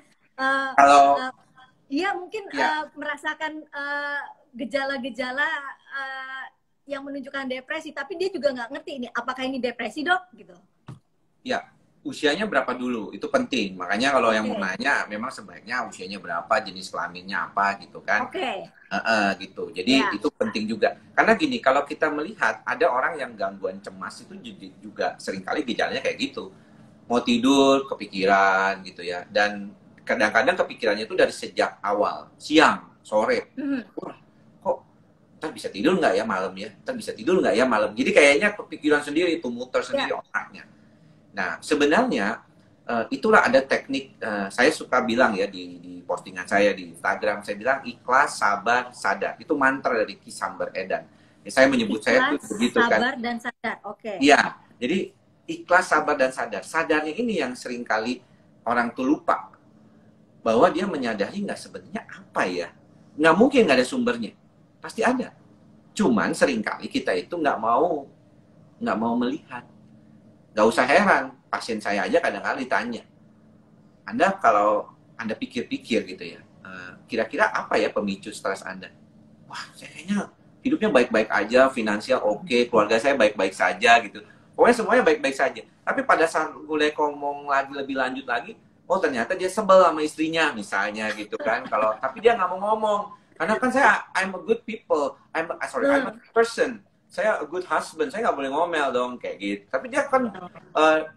Iya, mungkin merasakan gejala-gejala yang menunjukkan depresi, tapi dia juga nggak ngerti ini apakah ini depresi, Dok, gitu. Ya, usianya berapa dulu itu penting. Makanya kalau yang mau nanya, memang sebaiknya usianya berapa, jenis kelaminnya apa gitu kan. Gitu. Jadi itu penting juga. Karena gini, kalau kita melihat ada orang yang gangguan cemas itu juga seringkali gejalanya kayak gitu. Mau tidur, kepikiran gitu ya. Dan kadang-kadang kepikirannya itu dari sejak awal, siang, sore. Wah, kok ntar bisa tidur nggak ya malam ya? Ntar bisa tidur nggak ya malam? Jadi kayaknya kepikiran sendiri, itu muter sendiri otaknya. Nah, sebenarnya itulah ada teknik, saya suka bilang ya di postingan saya di Instagram, saya bilang ikhlas, sabar, sadar. Itu mantra dari Ki Samber Edan. Ya, saya menyebut ikhlas, saya itu begitu kan. Sabar dan sadar, Iya, jadi ikhlas, sabar, dan sadar. Sadarnya ini yang seringkali orang tuh lupa. Bahwa dia menyadari nggak sebenarnya apa ya. Nggak mungkin nggak ada sumbernya. Pasti ada. Cuman seringkali kita itu nggak mau melihat. Nggak usah heran, pasien saya aja kadang-kadang ditanya, Anda kalau Anda pikir-pikir gitu ya, kira-kira apa ya pemicu stres Anda? Wah, kayaknya hidupnya baik-baik aja, finansial oke, keluarga saya baik-baik saja gitu. Pokoknya semuanya baik-baik saja. Tapi pada saat mulai ngomong lagi lebih lanjut lagi, oh ternyata dia sebel sama istrinya misalnya gitu kan. Tapi dia nggak mau ngomong. Karena kan I'm a good people, I'm a good person. Saya a good husband, saya nggak boleh ngomel dong kayak gitu. Tapi dia kan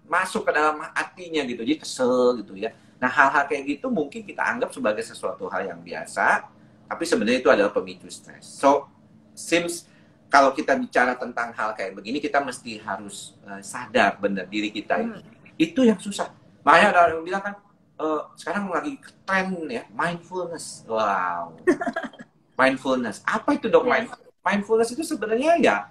masuk ke dalam hatinya gitu, jadi kesel gitu ya. Nah hal-hal kayak gitu mungkin kita anggap sebagai sesuatu hal yang biasa, tapi sebenarnya itu adalah pemicu stres. So, seems kalau kita bicara tentang hal kayak begini, kita mesti harus sadar benar diri kita ini. Itu yang susah. Makanya ada orang yang bilang kan, sekarang lagi tren ya, mindfulness. Wow. Mindfulness. Apa itu dok mindfulness? Mindfulness itu sebenarnya ya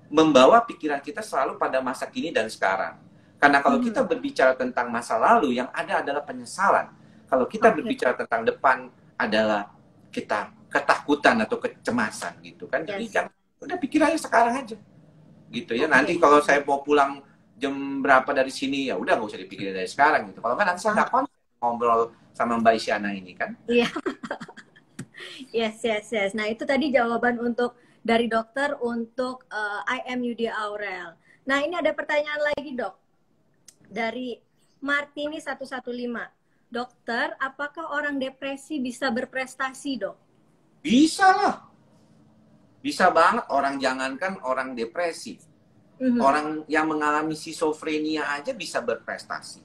membawa pikiran kita selalu pada masa kini dan sekarang. Karena kalau kita berbicara tentang masa lalu, yang ada adalah penyesalan. Kalau kita berbicara tentang depan, adalah kita ketakutan atau kecemasan gitu kan. Jadi Yes. jangan, udah pikir aja sekarang aja gitu ya. Oke. Nanti kalau saya mau pulang jam berapa dari sini, ya udah nggak usah dipikirin dari sekarang gitu. Kalau kan nanti saya nggak konsen ngobrol sama Mbak Isyana ini kan. Iya. Yes, yes, yes. Nah, itu tadi jawaban untuk dari dokter untuk IMUD Aurel. Nah, ini ada pertanyaan lagi, Dok. Dari Martini 115. Dokter, apakah orang depresi bisa berprestasi, Dok? Bisa lah. Bisa banget. Orang, jangankan orang depresi. Orang yang mengalami schizophrenia aja bisa berprestasi.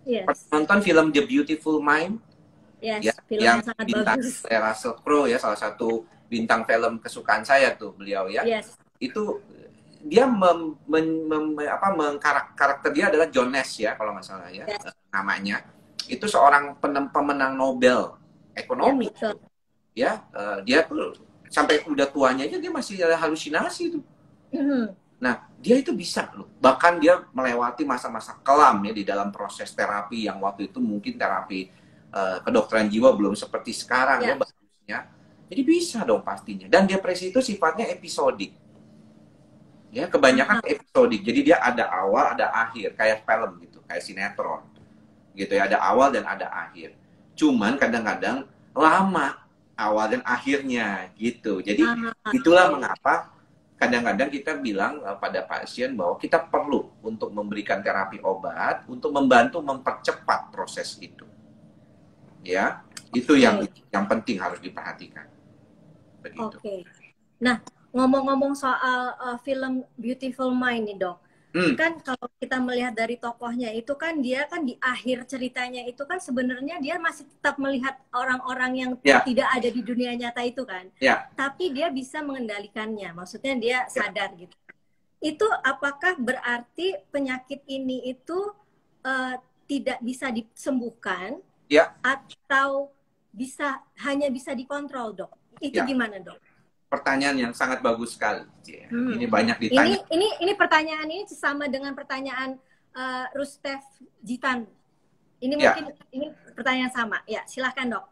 Yes. Nonton film The Beautiful Mind? Yes, Ya, film yang sangat bintang bagus. Russell Crowe ya, salah satu bintang film kesukaan saya tuh beliau ya. Yes. Itu dia karakter dia adalah John Nash ya kalau nggak salah ya. Yes. Namanya. Itu seorang pemenang Nobel ekonomi. Ya, dia tuh sampai udah tuanya aja dia masih ada halusinasi tuh. Nah, dia itu bisa loh. Bahkan dia melewati masa-masa kelam ya di dalam proses terapi yang waktu itu mungkin terapi kedokteran jiwa belum seperti sekarang ya bagusnya. Jadi bisa dong pastinya. Dan depresi itu sifatnya episodik. Ya, kebanyakan episodik. Jadi dia ada awal, ada akhir, kayak film gitu, kayak sinetron. Gitu ya, ada awal dan ada akhir. Cuman kadang-kadang lama awal dan akhirnya gitu. Jadi itulah mengapa kadang-kadang kita bilang pada pasien bahwa kita perlu untuk memberikan terapi obat untuk membantu mempercepat proses itu. Ya, itu yang penting harus diperhatikan. Begitu. Oke. Nah, ngomong-ngomong soal film Beautiful Mind nih, Dok. Kan kalau kita melihat dari tokohnya itu kan dia kan di akhir ceritanya itu kan sebenarnya dia masih tetap melihat orang-orang yang tidak ada di dunia nyata itu kan. Tapi dia bisa mengendalikannya. Maksudnya dia sadar gitu. Itu apakah berarti penyakit ini itu tidak bisa disembuhkan? Atau hanya bisa dikontrol, Dok? Itu gimana, Dok? Pertanyaan yang sangat bagus sekali. Ini banyak ditanya. Ini pertanyaan ini sama dengan pertanyaan Rustev Jitan. Ini mungkin ini pertanyaan sama. Ya, silahkan, Dok.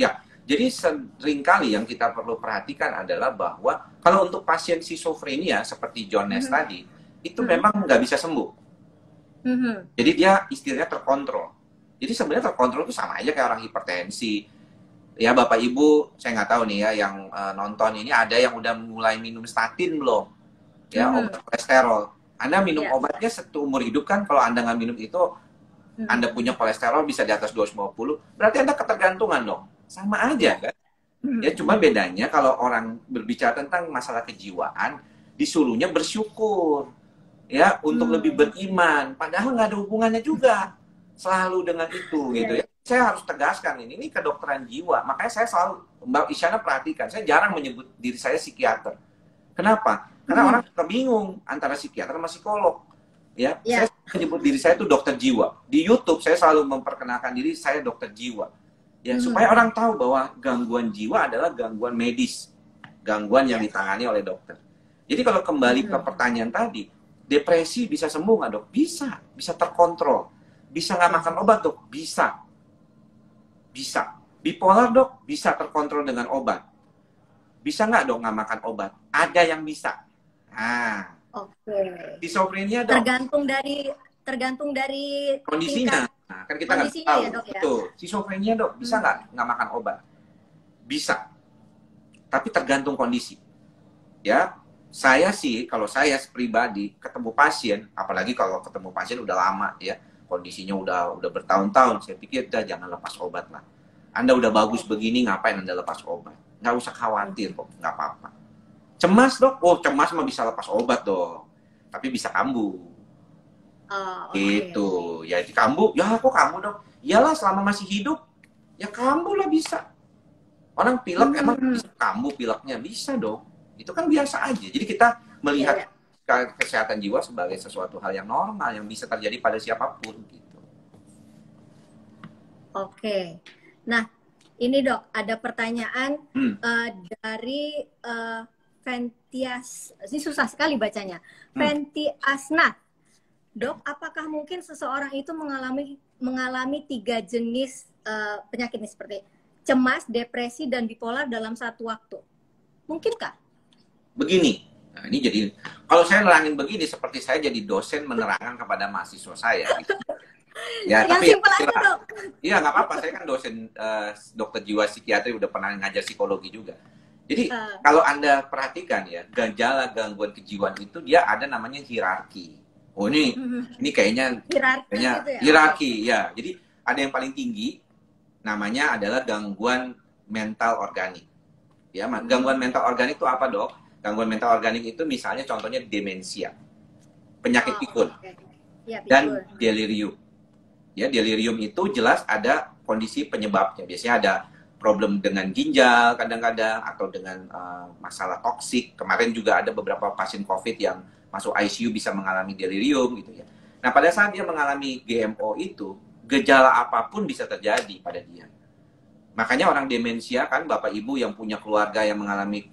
Ya, jadi seringkali yang kita perlu perhatikan adalah bahwa kalau untuk pasien schizophrenia seperti John Nash tadi, itu memang nggak bisa sembuh. Jadi dia istilahnya terkontrol. Jadi sebenarnya terkontrol itu sama aja kayak orang hipertensi. Ya Bapak Ibu, saya nggak tahu nih ya yang nonton ini ada yang udah mulai minum statin belum? Ya, obat kolesterol. Anda minum obatnya seumur hidup kan, kalau Anda nggak minum itu, Anda punya kolesterol bisa di atas 250, berarti Anda ketergantungan dong. Sama aja kan? Ya cuma bedanya kalau orang berbicara tentang masalah kejiwaan, disuruhnya bersyukur. Ya, untuk lebih beriman. Padahal nggak ada hubungannya juga. Selalu dengan itu gitu ya. Saya harus tegaskan ini kedokteran jiwa. Makanya saya selalu, Mbak Isyana perhatikan, saya jarang menyebut diri saya psikiater. Kenapa? Karena orang suka bingung antara psikiater sama psikolog. Ya, saya menyebut diri saya itu dokter jiwa. Di YouTube saya selalu memperkenalkan diri saya dokter jiwa. Ya, supaya orang tahu bahwa gangguan jiwa adalah gangguan medis, gangguan yang ditangani oleh dokter. Jadi kalau kembali ke pertanyaan tadi, depresi bisa sembuh nggak, Dok? Bisa terkontrol. Bisa nggak makan obat, Dok? Bisa. Bipolar, Dok? Bisa terkontrol dengan obat. Bisa nggak, Dok, nggak makan obat? Ada yang bisa. Nah, schizophrenia, Dok? Tergantung dari kondisinya. Nah, kan kita nggak tahu. Ya, Dok, ya? Betul. Schizophrenia, Dok, bisa nggak makan obat? Bisa. Tapi tergantung kondisi. Ya, saya sih, kalau saya pribadi ketemu pasien, apalagi kalau ketemu pasien udah lama ya, kondisinya udah bertahun-tahun, saya pikir jangan lepas obat lah. Anda udah bagus begini, ngapain Anda lepas obat? Nggak usah khawatir kok, nggak apa-apa. Cemas, Dok? Oh, cemas mah bisa lepas obat, Dok. Tapi bisa kambuh. Gitu. Ya, kambuh. Ya, kok kambuh, Dok? Iyalah, selama masih hidup, ya kambuh lah bisa. Orang pilek emang bisa kambuh pileknya? Bisa, Dok. Itu kan biasa aja. Jadi kita melihat kesehatan jiwa sebagai sesuatu hal yang normal yang bisa terjadi pada siapapun gitu. Oke. Nah, ini, Dok, ada pertanyaan dari Ventias. Ini susah sekali bacanya. Ventiasnat. Dok, apakah mungkin seseorang itu mengalami 3 jenis penyakit ini seperti cemas, depresi, dan bipolar dalam satu waktu. Mungkinkah? Begini, nah ini jadi, kalau saya nerangin begini, seperti saya jadi dosen menerangkan kepada mahasiswa saya. Gitu. Ya, yang tapi simpel aja dok. Iya, nggak apa-apa. Saya kan dosen dokter jiwa psikiatri, udah pernah ngajar psikologi juga. Jadi, kalau Anda perhatikan ya, gejala gangguan kejiwaan itu dia ada namanya hierarki. Oh, ini kayaknya hierarki ya. Jadi, ada yang paling tinggi, namanya adalah gangguan mental organik. Ya, gangguan mental organik itu apa, Dok? Gangguan mental organik itu misalnya contohnya demensia, penyakit pikun, ya, dan delirium. Ya, delirium itu jelas ada kondisi penyebabnya. Biasanya ada problem dengan ginjal kadang-kadang, atau dengan masalah toksik. Kemarin juga ada beberapa pasien COVID yang masuk ICU bisa mengalami delirium gitu ya. Nah, pada saat dia mengalami GMO itu, gejala apapun bisa terjadi pada dia. Makanya orang demensia kan, bapak ibu yang punya keluarga yang mengalami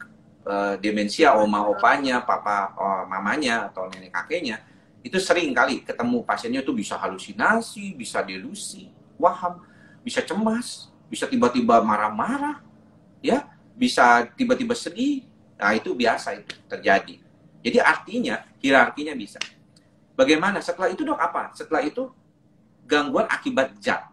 demensia, oma opanya, papa mamanya, atau nenek kakeknya, itu sering kali ketemu pasiennya itu bisa halusinasi, bisa delusi, waham, bisa cemas, bisa tiba-tiba marah-marah, ya, bisa tiba-tiba sedih. Nah, itu biasa itu terjadi. Jadi artinya hierarkinya bisa. Bagaimana setelah itu, Dok? Apa? Setelah itu gangguan akibat zat.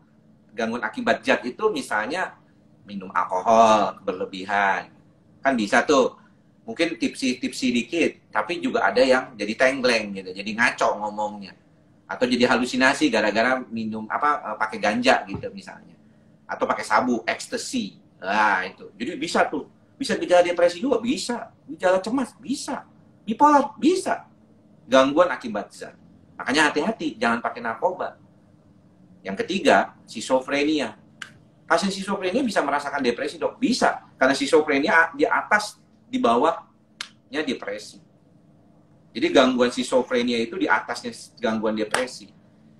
Gangguan akibat zat itu misalnya minum alkohol berlebihan. Kan bisa tuh. Mungkin tipsi dikit, tapi juga ada yang jadi tenggleng gitu, jadi ngaco ngomongnya. Atau jadi halusinasi gara-gara minum pakai ganja gitu misalnya. Atau pakai sabu, ekstasi. Nah, itu. Jadi bisa tuh. Bisa gejala depresi juga bisa. Gejala cemas bisa. Bipolar bisa. Gangguan akibat zat. Makanya hati-hati, jangan pakai narkoba. Yang ketiga, schizophrenia. Pasien schizophrenia bisa merasakan depresi, Dok? Bisa. Karena schizophrenia di atas, di bawahnya depresi. Jadi gangguan schizophrenia itu di atasnya gangguan depresi.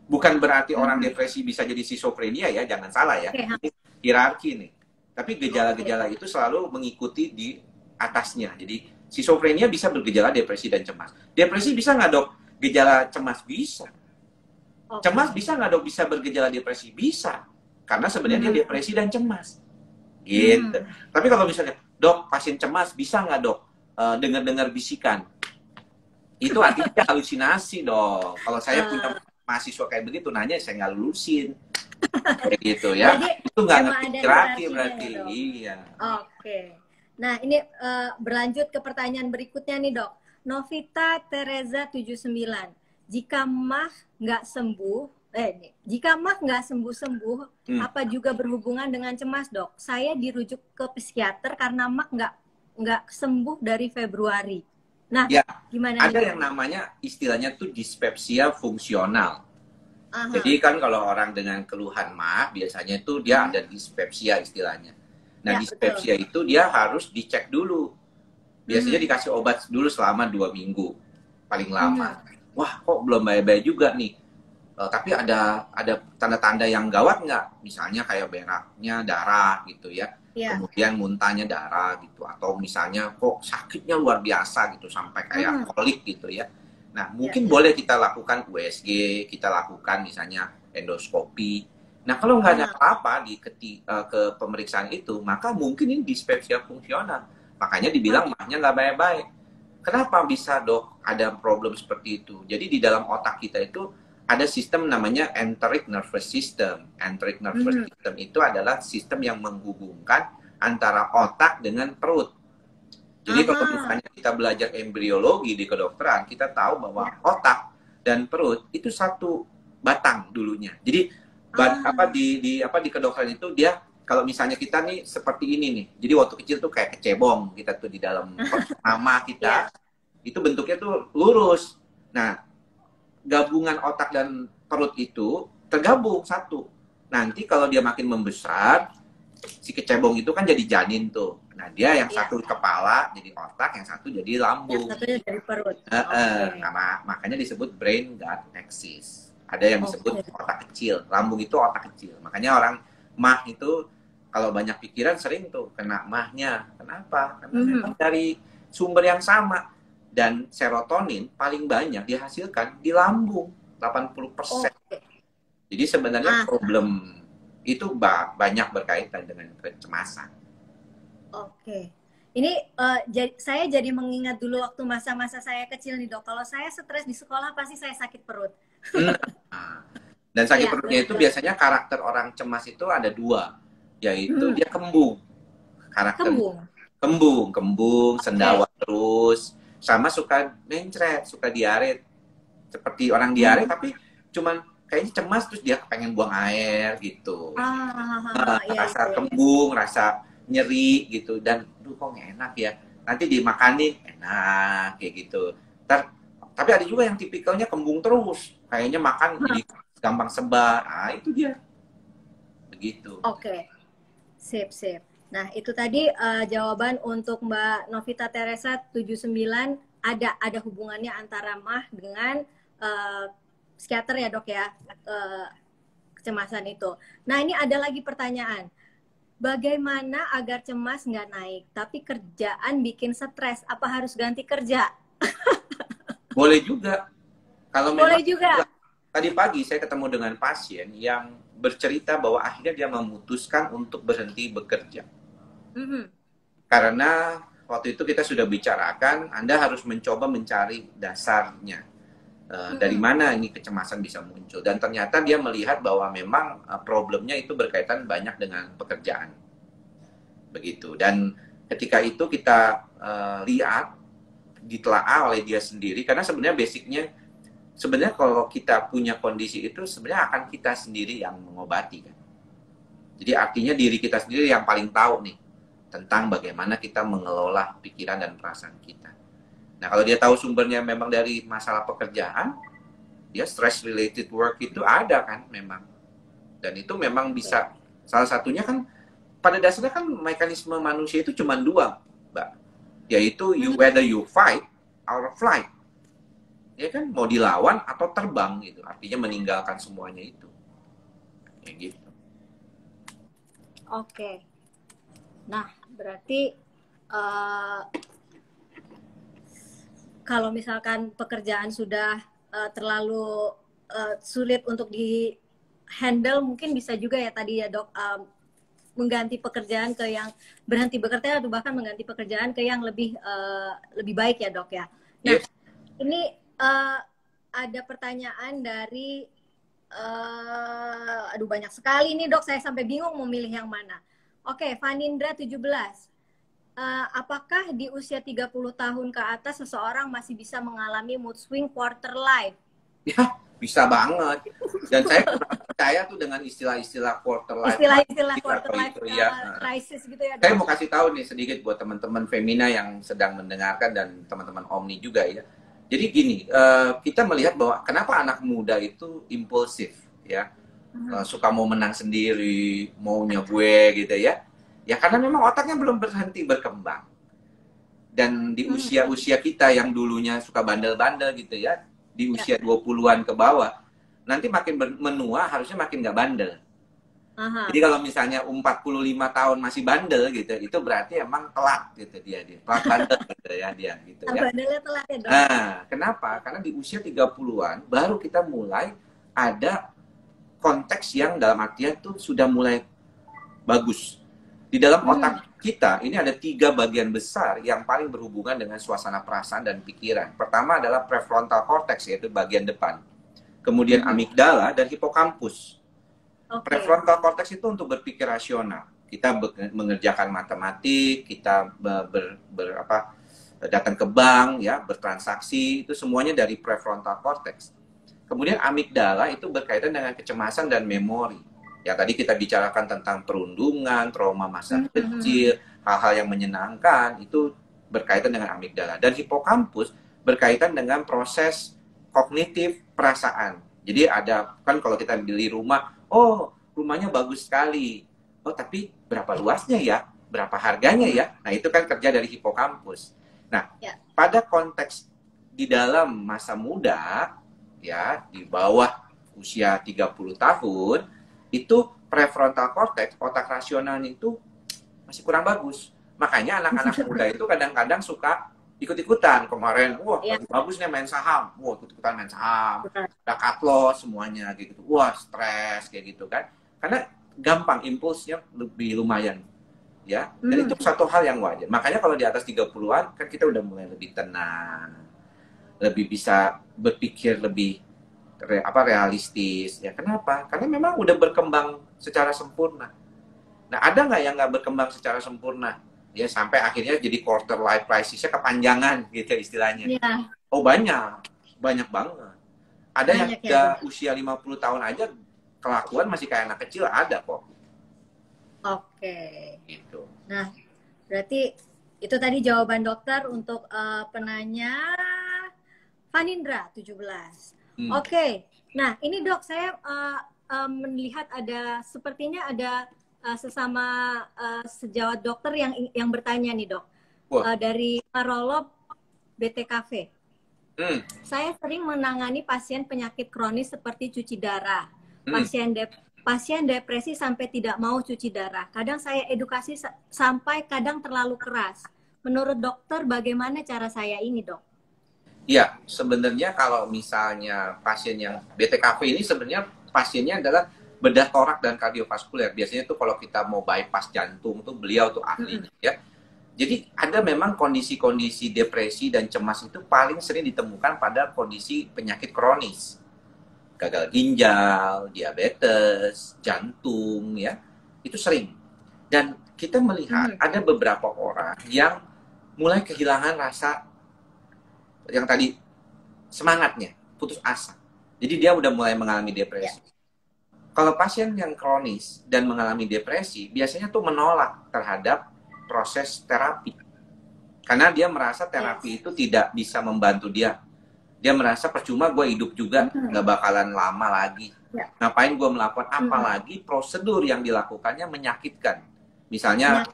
Bukan berarti orang depresi bisa jadi schizophrenia ya, jangan salah ya. Ini hierarki nih. Tapi gejala-gejala itu selalu mengikuti di atasnya. Jadi schizophrenia bisa bergejala depresi dan cemas. Depresi bisa nggak, Dok? Gejala cemas bisa. Cemas bisa nggak, Dok? Bisa bergejala depresi? Bisa. Karena sebenarnya dia depresi dan cemas. Gitu. Tapi kalau misalnya, Dok, pasien cemas bisa nggak, Dok, dengar-dengar bisikan? Itu artinya halusinasi, Dok. Kalau saya punya mahasiswa kayak begitu, nanya saya nggak lulusin. Kayak gitu ya. Jadi, itu nggak ngerti hierarki berarti. Ya, iya. Oke. Nah, ini berlanjut ke pertanyaan berikutnya nih, Dok. Novita Teresa 79. Jika mah nggak sembuh-sembuh, apa juga berhubungan dengan cemas, Dok? Saya dirujuk ke psikiater karena mah nggak sembuh dari Februari. Nah, ya, gimana? Ada yang namanya istilahnya tuh dispepsia fungsional. Jadi kan kalau orang dengan keluhan mah biasanya tuh dia ada dispepsia istilahnya. Nah, ya, dispepsia itu dia harus dicek dulu. Biasanya dikasih obat dulu selama 2 minggu paling lama. Wah, kok belum baik-baik juga nih. Tapi ada tanda-tanda yang gawat nggak? Misalnya kayak beraknya darah gitu ya. Kemudian muntahnya darah gitu. Atau misalnya kok sakitnya luar biasa gitu. Sampai kayak kolik gitu ya. Nah, mungkin boleh kita lakukan USG, kita lakukan misalnya endoskopi. Nah, kalau nggak ada apa-apa ke pemeriksaan itu, maka mungkin ini dispepsia fungsional. Makanya dibilang mahnya nggak baik-baik. Kenapa bisa, Dok, ada problem seperti itu? Jadi di dalam otak kita itu ada sistem namanya enteric nervous system. Enteric nervous system itu adalah sistem yang menghubungkan antara otak dengan perut. Jadi kalau misalnya kita belajar embriologi di kedokteran, kita tahu bahwa otak dan perut itu satu batang dulunya. Jadi di kedokteran itu dia, kalau misalnya kita nih seperti ini nih. Jadi waktu kecil tuh kayak kecebong kita tuh di dalam mama kita. Itu bentuknya tuh lurus. Nah, gabungan otak dan perut itu tergabung satu. Nanti kalau dia makin membesar, si kecebong itu kan jadi janin tuh. Nah, dia yang satu kepala jadi otak, yang satu jadi lambung. Yang satunya dari perut. Nah, makanya disebut brain gut axis. Ada yang disebut otak kecil. Lambung itu otak kecil. Makanya orang mah itu kalau banyak pikiran sering tuh kena mahnya. Kenapa? Karena memang dari sumber yang sama. Dan serotonin paling banyak dihasilkan di lambung, 80%. Jadi sebenarnya problem itu banyak berkaitan dengan kecemasan. Oke. Ini saya jadi mengingat dulu waktu masa-masa saya kecil nih dok. Kalau saya stres di sekolah pasti saya sakit perut. Nah, dan sakit Iya, perutnya itu biasanya karakter orang cemas itu ada dua, yaitu dia kembung. Karakter kembung, sendawa terus, sama suka mencret, suka diare. Seperti orang diare tapi cuman kayaknya cemas terus dia pengen buang air gitu. Rasa kembung, rasa nyeri gitu, dan duh kok nggak enak ya, nanti dimakanin enak kayak gitu. Tapi ada juga yang tipikalnya kembung terus, kayaknya makan jadi gampang sebar. Nah itu dia begitu. Oke. Sip. Nah itu tadi jawaban untuk Mbak Novita Teresa 79, ada hubungannya antara MAH dengan psikiater ya dok ya, kecemasan itu. Nah ini ada lagi pertanyaan, bagaimana agar cemas nggak naik tapi kerjaan bikin stres, apa harus ganti kerja? Boleh juga. Kalau boleh juga. Tadi pagi saya ketemu dengan pasien yang bercerita bahwa akhirnya dia memutuskan untuk berhenti bekerja. Karena waktu itu kita sudah bicarakan, Anda harus mencoba mencari dasarnya. Dari mana ini kecemasan bisa muncul. Dan ternyata dia melihat bahwa memang problemnya itu berkaitan banyak dengan pekerjaan. Begitu. Dan ketika itu kita lihat, ditelaah oleh dia sendiri, karena sebenarnya basicnya, sebenarnya kalau kita punya kondisi itu, sebenarnya akan kita sendiri yang mengobati. Kan? Jadi artinya diri kita sendiri yang paling tahu nih, tentang bagaimana kita mengelola pikiran dan perasaan kita. Nah, kalau dia tahu sumbernya memang dari masalah pekerjaan, dia stress related work itu ada kan memang. Dan itu memang bisa, salah satunya kan, pada dasarnya kan mekanisme manusia itu cuma dua, Mbak. Yaitu whether you fight or flight. Ya kan, mau dilawan atau terbang gitu. Artinya meninggalkan semuanya itu. Kayak gitu. Oke. Nah, berarti kalau misalkan pekerjaan sudah terlalu sulit untuk di handle, mungkin bisa juga ya tadi ya dok, mengganti pekerjaan ke yang berhenti bekerja, atau bahkan mengganti pekerjaan ke yang lebih baik ya dok ya. Nah, ini ada pertanyaan dari banyak sekali nih dok, saya sampai bingung mau milih yang mana. Oke, Vanindra 17. Apakah di usia 30 tahun ke atas seseorang masih bisa mengalami mood swing quarter life? Ya, bisa banget. Dan saya percaya tuh dengan istilah-istilah quarter life. Istilah-istilah quarter life itu, ya. crisis gitu ya. Saya mau kasih tahu nih sedikit buat teman-teman Femina yang sedang mendengarkan dan teman-teman Omni juga ya. Jadi gini, kita melihat bahwa kenapa anak muda itu impulsif ya. Suka mau menang sendiri, maunya gue gitu ya. Ya karena memang otaknya belum berhenti berkembang. Dan di usia-usia kita yang dulunya suka bandel-bandel gitu ya, di usia 20-an ke bawah, nanti makin menua harusnya makin gak bandel. Jadi kalau misalnya 45 tahun masih bandel gitu, itu berarti emang telat gitu dia. Telat bandel gitu ya dia gitu ya. Bandelnya telat ya, dok. Nah, kenapa? Karena di usia 30-an baru kita mulai ada konteks yang dalam artian tuh sudah mulai bagus. Di dalam otak kita, ini ada 3 bagian besar yang paling berhubungan dengan suasana perasaan dan pikiran. Pertama adalah prefrontal cortex, yaitu bagian depan. Kemudian amigdala dan hipokampus. Prefrontal cortex itu untuk berpikir rasional. Kita mengerjakan matematik, kita datang ke bank, ya, bertransaksi, itu semuanya dari prefrontal cortex. Kemudian amigdala itu berkaitan dengan kecemasan dan memori. Ya tadi kita bicarakan tentang perundungan, trauma masa kecil, hal-hal yang menyenangkan, itu berkaitan dengan amigdala. Dan hipokampus berkaitan dengan proses kognitif perasaan. Jadi ada, kan kalau kita beli rumah, oh rumahnya bagus sekali. Oh tapi berapa luasnya ya? Berapa harganya ya? Nah itu kan kerja dari hipokampus. Nah, pada konteks di dalam masa muda, ya di bawah usia 30 tahun, itu prefrontal cortex, otak rasionalnya itu masih kurang bagus. Makanya anak-anak muda itu kadang-kadang suka ikut-ikutan. Kemarin, wah bagus nih main saham. Wah ikut-ikutan main saham. Ada cut loss semuanya gitu. Wah stres kayak gitu kan. Karena gampang, impulsnya lebih lumayan. Ya, dan itu satu hal yang wajar. Makanya kalau di atas 30-an kan kita udah mulai lebih tenang, lebih bisa berpikir lebih realistis. Ya kenapa? Karena memang udah berkembang secara sempurna. Nah, ada nggak yang nggak berkembang secara sempurna? Ya sampai akhirnya jadi quarter life crisis-nya kepanjangan gitu istilahnya. Yeah. Oh banyak banget. Ada yang Banyak udah ya, usia 50 tahun aja kelakuan masih kayak anak kecil, ada kok. Oke. Gitu. Nah, berarti itu tadi jawaban dokter untuk penanya Vanindra 17. Oke. Nah, ini dok, saya melihat sepertinya ada sesama sejawat dokter yang bertanya nih dok. Dari Marolop BTKV. Saya sering menangani pasien penyakit kronis seperti cuci darah, pasien depresi sampai tidak mau cuci darah. Kadang saya edukasi sampai kadang terlalu keras. Menurut dokter, bagaimana cara saya ini, dok? Iya, sebenarnya kalau misalnya pasien yang BTKV ini sebenarnya pasiennya adalah bedah torak dan kardiovaskuler. Biasanya tuh kalau kita mau bypass jantung tuh beliau tuh ahlinya ya. Jadi ada memang kondisi-kondisi depresi dan cemas itu paling sering ditemukan pada kondisi penyakit kronis. Gagal ginjal, diabetes, jantung ya. Itu sering. Dan kita melihat ada beberapa orang yang mulai kehilangan rasa yang tadi semangatnya, putus asa. Jadi dia udah mulai mengalami depresi. Kalau pasien yang kronis dan mengalami depresi, biasanya tuh menolak terhadap proses terapi. Karena dia merasa terapi itu tidak bisa membantu dia. Dia merasa percuma gue hidup juga, nggak bakalan lama lagi. Ngapain gue melakukan, apalagi prosedur yang dilakukannya menyakitkan. Misalnya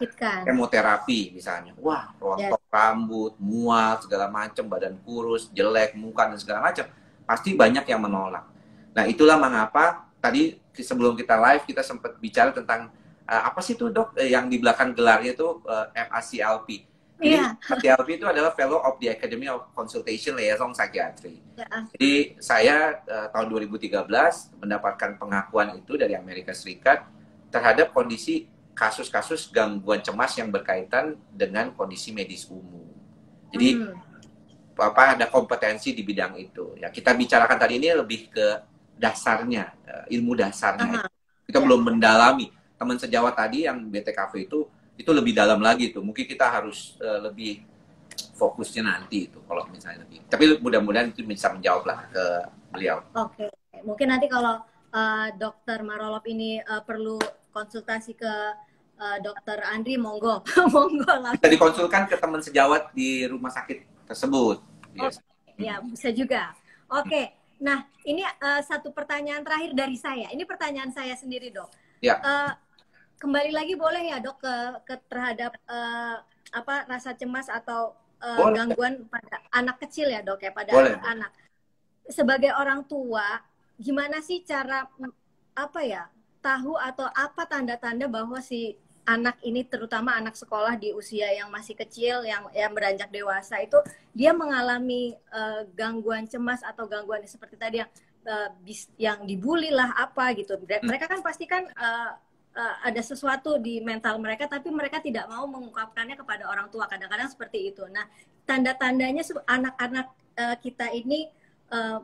kemoterapi misalnya. Wah, rontok rambut, mual, segala macam, badan kurus, jelek, muka, dan segala macam. Pasti banyak yang menolak. Nah, itulah mengapa tadi sebelum kita live, kita sempat bicara tentang apa sih tuh dok yang di belakang gelarnya itu FACLP. FACLP itu adalah Fellow of the Academy of Consultation Liaison Psychiatry. Jadi saya tahun 2013 mendapatkan pengakuan itu dari Amerika Serikat terhadap kondisi kasus-kasus gangguan cemas yang berkaitan dengan kondisi medis umum. Jadi ada kompetensi di bidang itu. Ya kita bicarakan tadi ini lebih ke dasarnya, ilmu dasarnya. Kita belum mendalami. Teman sejawat tadi yang BTKV itu lebih dalam lagi tuh. Mungkin kita harus lebih fokusnya nanti itu kalau misalnya lebih. Tapi mudah-mudahan itu bisa menjawab lah ke beliau. Oke. Mungkin nanti kalau Dokter Marolop ini perlu konsultasi ke Dokter Andri, monggo lah. Bisa dikonsulkan ke teman sejawat di rumah sakit tersebut. Ya, bisa juga. Oke. Nah, ini satu pertanyaan terakhir dari saya. Ini pertanyaan saya sendiri, dok. Ya. Kembali lagi boleh ya dok ke terhadap rasa cemas atau gangguan pada anak kecil ya dok ya, pada anak-anak. Sebagai orang tua, gimana sih cara tahu atau apa tanda-tanda bahwa si anak ini, terutama anak sekolah di usia yang masih kecil, yang beranjak dewasa itu dia mengalami gangguan cemas atau gangguan seperti tadi yang dibully lah apa gitu. Mereka kan pasti kan ada sesuatu di mental mereka, tapi mereka tidak mau mengungkapkannya kepada orang tua. Kadang-kadang seperti itu. Nah, tanda-tandanya anak-anak kita ini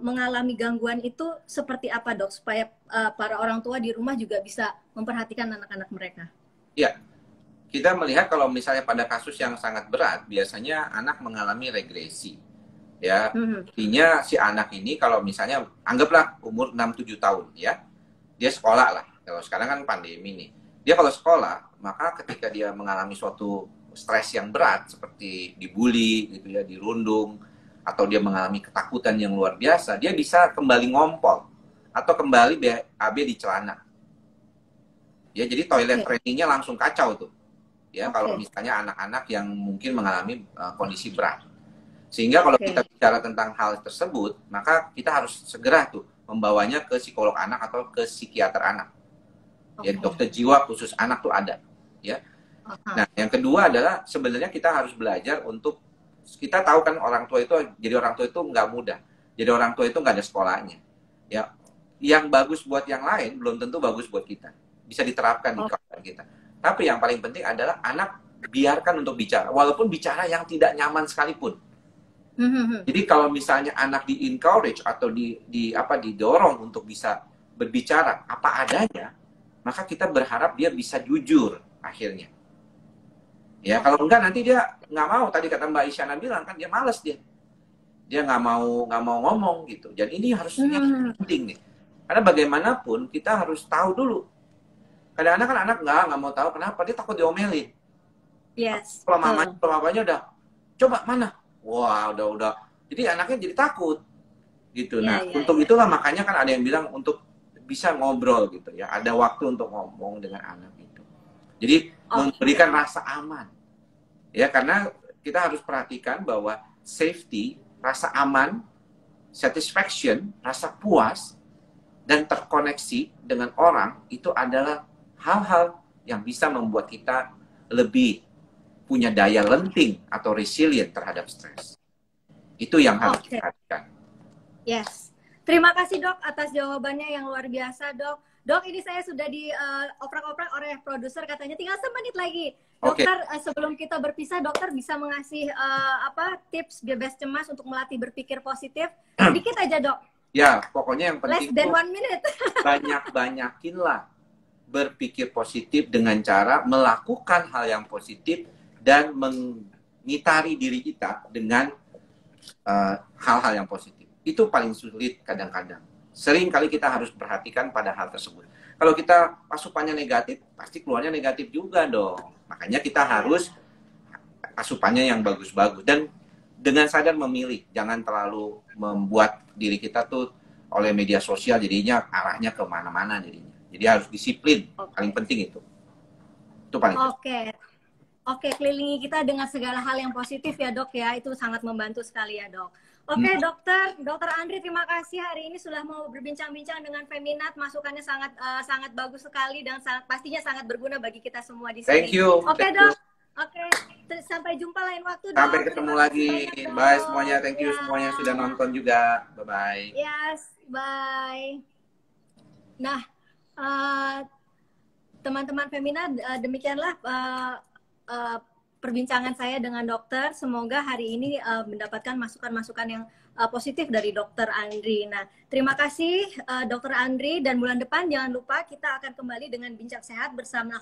mengalami gangguan itu seperti apa dok? Supaya para orang tua di rumah juga bisa memperhatikan anak-anak mereka. Ya, kita melihat kalau misalnya pada kasus yang sangat berat, biasanya anak mengalami regresi. Ya, artinya si anak ini kalau misalnya anggaplah umur 6-7 tahun ya, dia sekolah lah. Kalau sekarang kan pandemi nih. Dia kalau sekolah, maka ketika dia mengalami suatu stres yang berat seperti dibully gitu ya, dirundung, atau dia mengalami ketakutan yang luar biasa, dia bisa kembali ngompol atau kembali BAB di celana. Ya, jadi toilet trainingnya langsung kacau tuh. Ya, kalau misalnya anak-anak yang mungkin mengalami kondisi berat. Sehingga kalau kita bicara tentang hal tersebut, maka kita harus segera tuh membawanya ke psikolog anak atau ke psikiater anak. Ya, dokter jiwa khusus anak tuh ada. Ya. Nah, yang kedua adalah sebenarnya kita harus belajar untuk, kita tahu kan orang tua itu, jadi orang tua itu nggak mudah. Jadi orang tua itu nggak ada sekolahnya. Ya, yang bagus buat yang lain belum tentu bagus buat kita. bisa diterapkan di kawasan kita. Tapi yang paling penting adalah anak biarkan untuk bicara, walaupun bicara yang tidak nyaman sekalipun. Jadi kalau misalnya anak di encourage atau didorong untuk bisa berbicara apa adanya, maka kita berharap dia bisa jujur akhirnya. Ya, kalau enggak nanti dia nggak mau. Tadi kata Mbak Isyana bilang kan dia males dia nggak mau ngomong gitu. Dan ini harusnya penting nih, karena bagaimanapun kita harus tahu dulu. Kadang-kadang kan anak nggak mau tahu kenapa, dia takut diomelin. Yes. Kalau mamanya udah coba mana, wah udah. Jadi anaknya jadi takut gitu. Nah, untuk itulah makanya kan ada yang bilang untuk bisa ngobrol gitu ya. Ada waktu untuk ngomong dengan anak itu. Jadi memberikan rasa aman. Ya, karena kita harus perhatikan bahwa safety, rasa aman, satisfaction, rasa puas dan terkoneksi dengan orang itu adalah hal-hal yang bisa membuat kita lebih punya daya lenting atau resilient terhadap stres. Itu yang harus diperhatikan. Yes. Terima kasih dok atas jawabannya yang luar biasa dok. Dok, ini saya sudah dioprak-oprak oleh produser, katanya tinggal semenit lagi. Dokter, sebelum kita berpisah, dokter bisa mengasih tips bebas cemas untuk melatih berpikir positif? Sedikit aja dok. Ya, pokoknya yang penting less than 1 minute. banyakinlah berpikir positif dengan cara melakukan hal yang positif dan mengitari diri kita dengan hal-hal yang positif. Itu paling sulit kadang-kadang. Sering kali kita harus perhatikan pada hal tersebut. Kalau kita asupannya negatif, pasti keluarnya negatif juga dong. Makanya kita harus asupannya yang bagus-bagus. Dan dengan sadar memilih, jangan terlalu membuat diri kita tuh oleh media sosial jadinya arahnya kemana-mana jadinya. Jadi harus disiplin, paling penting itu. Itu paling penting. Oke, kelilingi kita dengan segala hal yang positif ya dok ya, itu sangat membantu sekali ya dok. Oke, dokter Andri, terima kasih hari ini sudah mau berbincang-bincang dengan Feminat. Masukannya sangat bagus sekali dan pastinya sangat berguna bagi kita semua di sini. Thank you. Oke dok. Oke, sampai jumpa lain waktu dok. Sampai ketemu lagi. Bye semuanya. Thank you semuanya sudah nonton juga. Bye bye. Yes, bye. Nah, teman-teman Feminat, demikianlah perbincangan saya dengan dokter. Semoga hari ini mendapatkan masukan-masukan yang positif dari dokter Andri. Nah, terima kasih dokter Andri, dan bulan depan jangan lupa kita akan kembali dengan Bincang Sehat bersama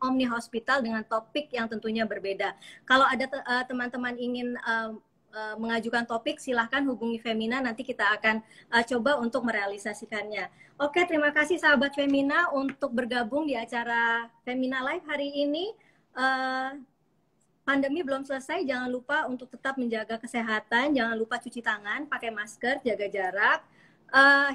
Omni Hospital dengan topik yang tentunya berbeda. Kalau ada teman-teman ingin mengajukan topik, silahkan hubungi Femina, nanti kita akan coba untuk merealisasikannya. Oke, terima kasih sahabat Femina untuk bergabung di acara Femina Live hari ini. Pandemi belum selesai, jangan lupa untuk tetap menjaga kesehatan, jangan lupa cuci tangan, pakai masker, jaga jarak,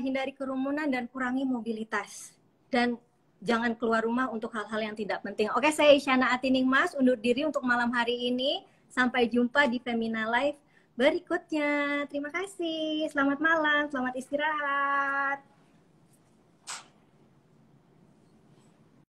hindari kerumunan dan kurangi mobilitas. Dan jangan keluar rumah untuk hal-hal yang tidak penting. Oke, saya Isyana Atiningmas undur diri untuk malam hari ini. Sampai jumpa di Femina Live berikutnya. Terima kasih. Selamat malam, selamat istirahat.